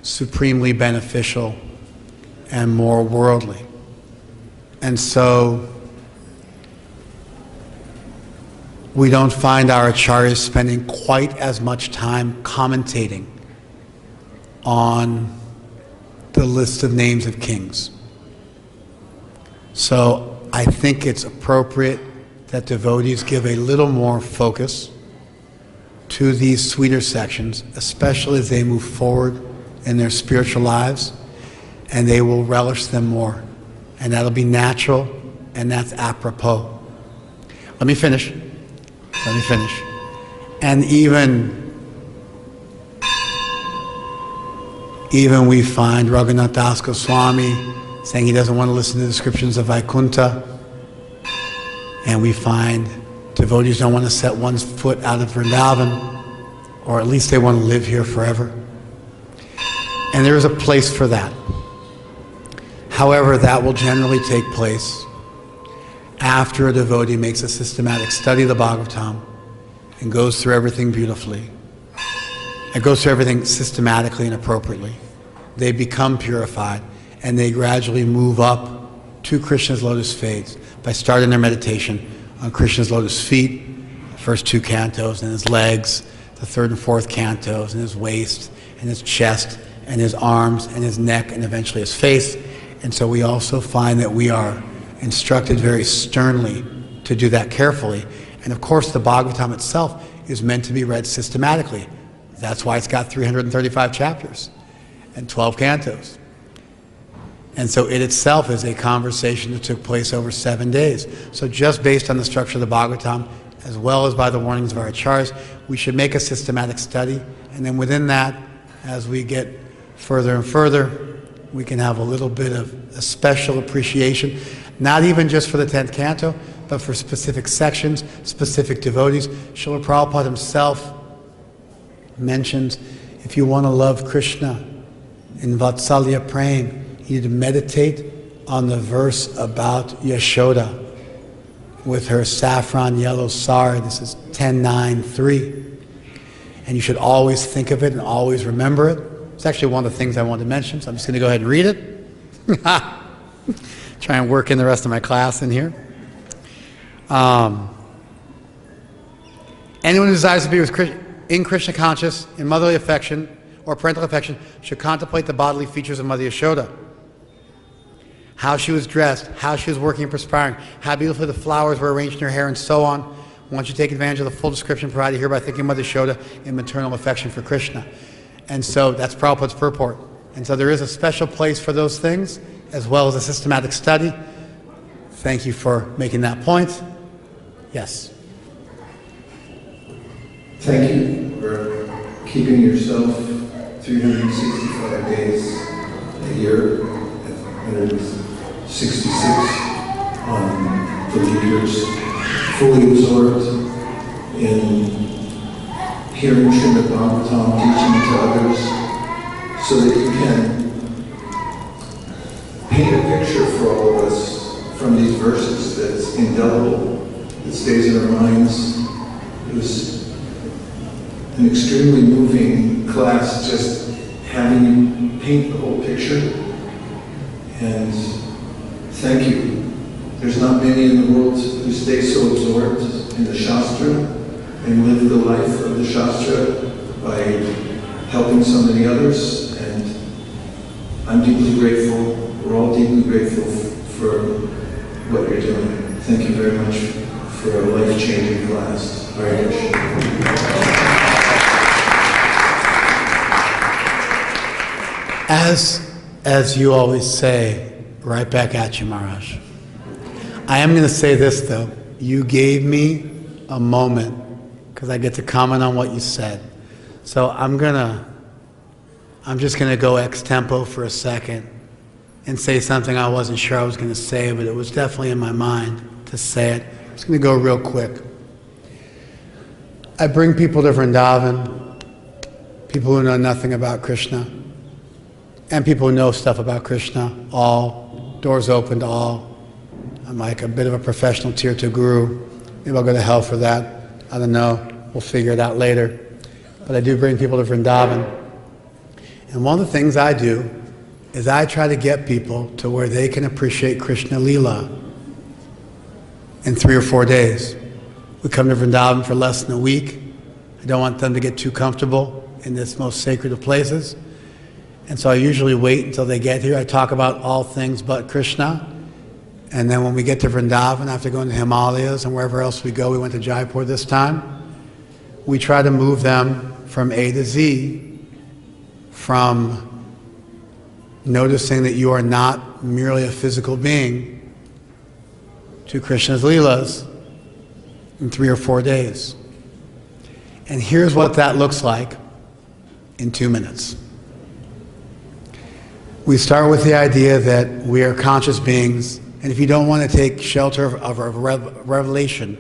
supremely beneficial and more worldly. And so we don't find our acharyas spending quite as much time commentating on the list of names of kings. So I think it's appropriate that devotees give a little more focus to these sweeter sections, especially as they move forward in their spiritual lives, and they will relish them more. And that'll be natural, and that's apropos. Let me finish. And even we find Raghunath Das Goswami saying he doesn't want to listen to descriptions of Vaikuntha. And we find devotees don't want to set one's foot out of Vrindavan, or at least they want to live here forever. And there is a place for that. However, that will generally take place after a devotee makes a systematic study of the Bhagavatam and goes through everything beautifully, and goes through everything systematically and appropriately. They become purified, and they gradually move up to Krishna's lotus feet by starting their meditation on Krishna's lotus feet, the first 2 cantos, and his legs, the 3rd and 4th cantos, and his waist, and his chest, and his arms, and his neck, and eventually his face. And so we also find that we are instructed very sternly to do that carefully. And of course, the Bhagavatam itself is meant to be read systematically. That's why it's got 335 chapters and 12 cantos. And so it itself is a conversation that took place over 7 days. So just based on the structure of the Bhagavatam, as well as by the warnings of our acharyas, we should make a systematic study. And then within that, as we get further and further, we can have a little bit of a special appreciation, not even just for the 10th canto, but for specific sections, specific devotees. Srila Prabhupada himself mentions, if you want to love Krishna in Vatsalya Prem, you need to meditate on the verse about Yashoda with her saffron yellow sari. This is 10.9.3. And you should always think of it and always remember it. It's actually one of the things I wanted to mention, so I'm just going to go ahead and read it. Try and work in the rest of my class in here. Anyone who desires to be in Krishna conscious, in motherly affection or parental affection, should contemplate the bodily features of Mother Yashoda. How she was dressed, how she was working and perspiring, how beautifully the flowers were arranged in her hair, and so on. Once you take advantage of the full description provided here by thinking Mother Yashoda in maternal affection for Krishna. And so that's Prabhupada's purport. And so there is a special place for those things, as well as a systematic study. Thank you for making that point. Yes. Thank you for keeping yourself 365 days a year, 166 the leaders, fully absorbed in hearing Srimad Bhagavatam, teaching to others, so that you can paint a picture for all of us from these verses that's indelible, that stays in our minds. It was an extremely moving class, just having you paint the whole picture. And thank you. There's not many in the world who stay so absorbed in the Shastra and live the life of the Shastra by helping so many others. And I'm deeply grateful. We're all deeply grateful for what you're doing. Thank you very much for a life-changing class. Hare Krishna. As you always say, right back at you, Maharaj. I am going to say this, though. You gave me a moment, because I get to comment on what you said. So I'm just going to go ex-tempo for a second and say something I wasn't sure I was going to say, but it was definitely in my mind to say it. I'm just going to go real quick. I bring people to Vrindavan, people who know nothing about Krishna, and people who know stuff about Krishna, all. Doors open to all. I'm like a bit of a professional tier 2 guru. Maybe I'll go to hell for that. I don't know. We'll figure it out later. But I do bring people to Vrindavan. And one of the things I do is I try to get people to where they can appreciate Krishna Leela in 3 or 4 days. We come to Vrindavan for less than a week. I don't want them to get too comfortable in this most sacred of places. And so I usually wait until they get here. I talk about all things but Krishna. And then when we get to Vrindavan, after going to the Himalayas and wherever else we go, we went to Jaipur this time, we try to move them from A to Z, from noticing that you are not merely a physical being, to Krishna's Leelas in 3 or 4 days. And here's what that looks like in 2 minutes. We start with the idea that we are conscious beings, and if you don't want to take shelter of a revelation,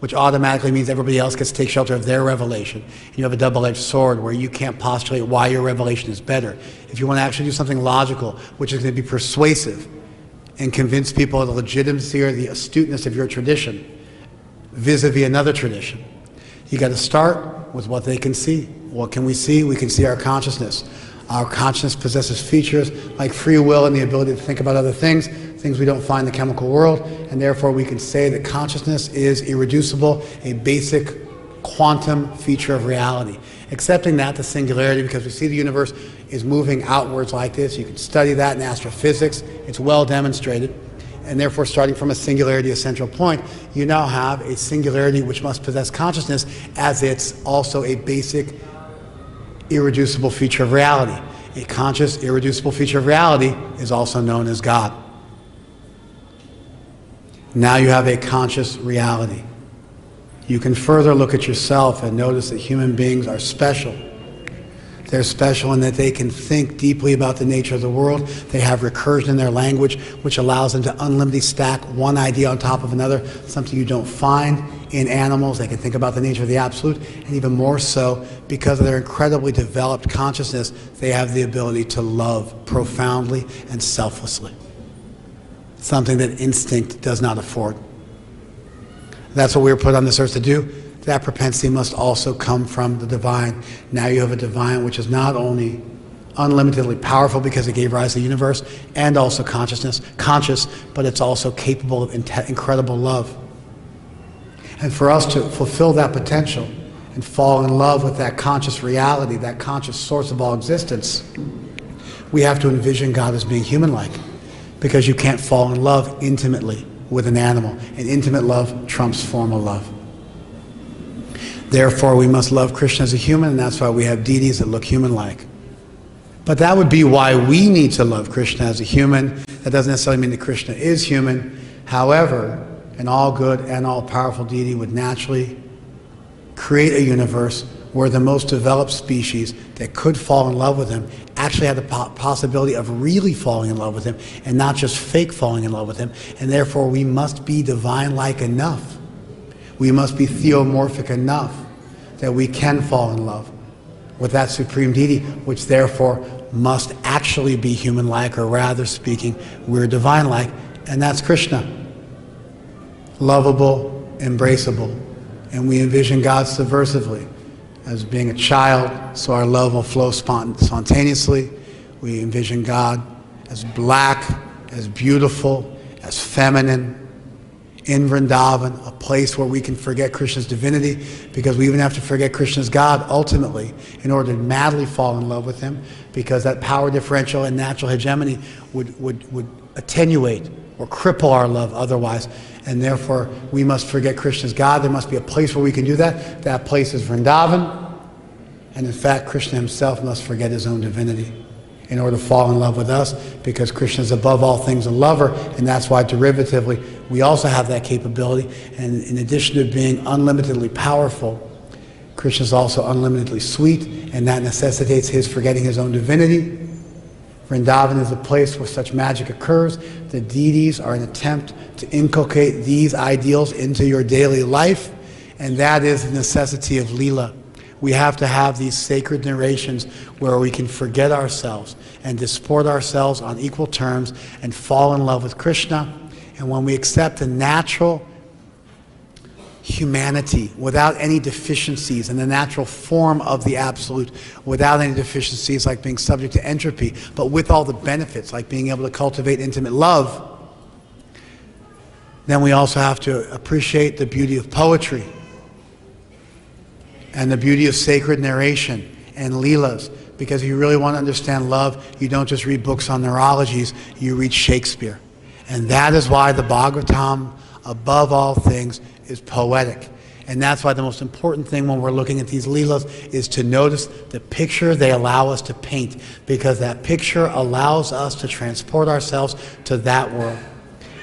which automatically means everybody else gets to take shelter of their revelation, and you have a double-edged sword where you can't postulate why your revelation is better. If you want to actually do something logical, which is going to be persuasive, and convince people of the legitimacy or the astuteness of your tradition, vis-a-vis another tradition, you got to start with what they can see. What can we see? We can see our consciousness. Our consciousness possesses features like free will and the ability to think about other things we don't find in the chemical world, and therefore we can say that consciousness is irreducible, a basic quantum feature of reality. Accepting that, the singularity, because we see the universe is moving outwards like this. You can study that in astrophysics. It's well demonstrated. And therefore, starting from a singularity, a central point, you now have a singularity which must possess consciousness as it's also a basic irreducible feature of reality. A conscious, irreducible feature of reality is also known as God. Now you have a conscious reality. You can further look at yourself and notice that human beings are special. They're special in that they can think deeply about the nature of the world. They have recursion in their language, which allows them to unlimitedly stack one idea on top of another, something you don't find in animals. They can think about the nature of the absolute, and even more so, because of their incredibly developed consciousness, they have the ability to love profoundly and selflessly. Something that instinct does not afford. That's what we were put on this earth to do. That propensity must also come from the divine. Now you have a divine which is not only unlimitedly powerful because it gave rise to the universe, and also conscious, but it's also capable of incredible love. And for us to fulfill that potential and fall in love with that conscious reality, that conscious source of all existence, we have to envision God as being human-like, because you can't fall in love intimately with an animal. And intimate love trumps formal love. Therefore, we must love Krishna as a human, and that's why we have deities that look human-like. But that would be why we need to love Krishna as a human. That doesn't necessarily mean that Krishna is human. However, an all-good and all-powerful deity would naturally create a universe where the most developed species that could fall in love with him actually had the possibility of really falling in love with him, and not just fake falling in love with him. And therefore, we must be divine-like enough. We must be theomorphic enough that we can fall in love with that supreme deity, which therefore must actually be human-like, or rather speaking, we're divine-like, and that's Krishna. Lovable, embraceable. And we envision God subversively as being a child, so our love will flow spontaneously. We envision God as black, as beautiful, as feminine, in Vrindavan, a place where we can forget Krishna's divinity, because we even have to forget Krishna's God ultimately in order to madly fall in love with him, because that power differential and natural hegemony would attenuate or cripple our love otherwise. And therefore, we must forget Krishna's God. There must be a place where we can do that. That place is Vrindavan. And in fact, Krishna himself must forget his own divinity in order to fall in love with us, because Krishna is above all things a lover, and that's why derivatively we also have that capability. And in addition to being unlimitedly powerful, Krishna is also unlimitedly sweet, and that necessitates his forgetting his own divinity. Vrindavan is a place where such magic occurs. The deities are an attempt to inculcate these ideals into your daily life, and that is the necessity of Leela. We have to have these sacred narrations where we can forget ourselves and disport ourselves on equal terms and fall in love with Krishna. And when we accept the natural humanity, without any deficiencies, and the natural form of the Absolute, without any deficiencies like being subject to entropy, but with all the benefits like being able to cultivate intimate love, then we also have to appreciate the beauty of poetry and the beauty of sacred narration and leelas. Because if you really want to understand love, you don't just read books on neurologies, you read Shakespeare. And that is why the Bhagavatam, above all things, is poetic. And that's why the most important thing when we're looking at these leelas is to notice the picture they allow us to paint, because that picture allows us to transport ourselves to that world.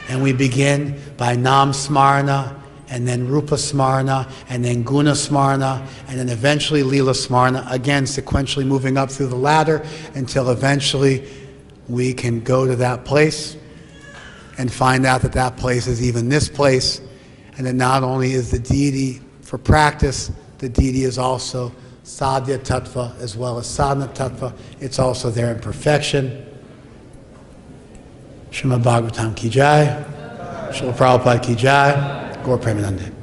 And we begin by Nam Smarana, and then Rupa Smarana, and then Guna Smarana, and then eventually Leela Smarana, again sequentially moving up through the ladder until eventually we can go to that place and find out that that place is even this place, and that not only is the deity for practice, the deity is also Sadhya Tattva as well as Sadhana Tattva. It's also there in perfection. Srimad Bhagavatam ki jai, Srila Prabhupada ki jai, Gaur Premanande.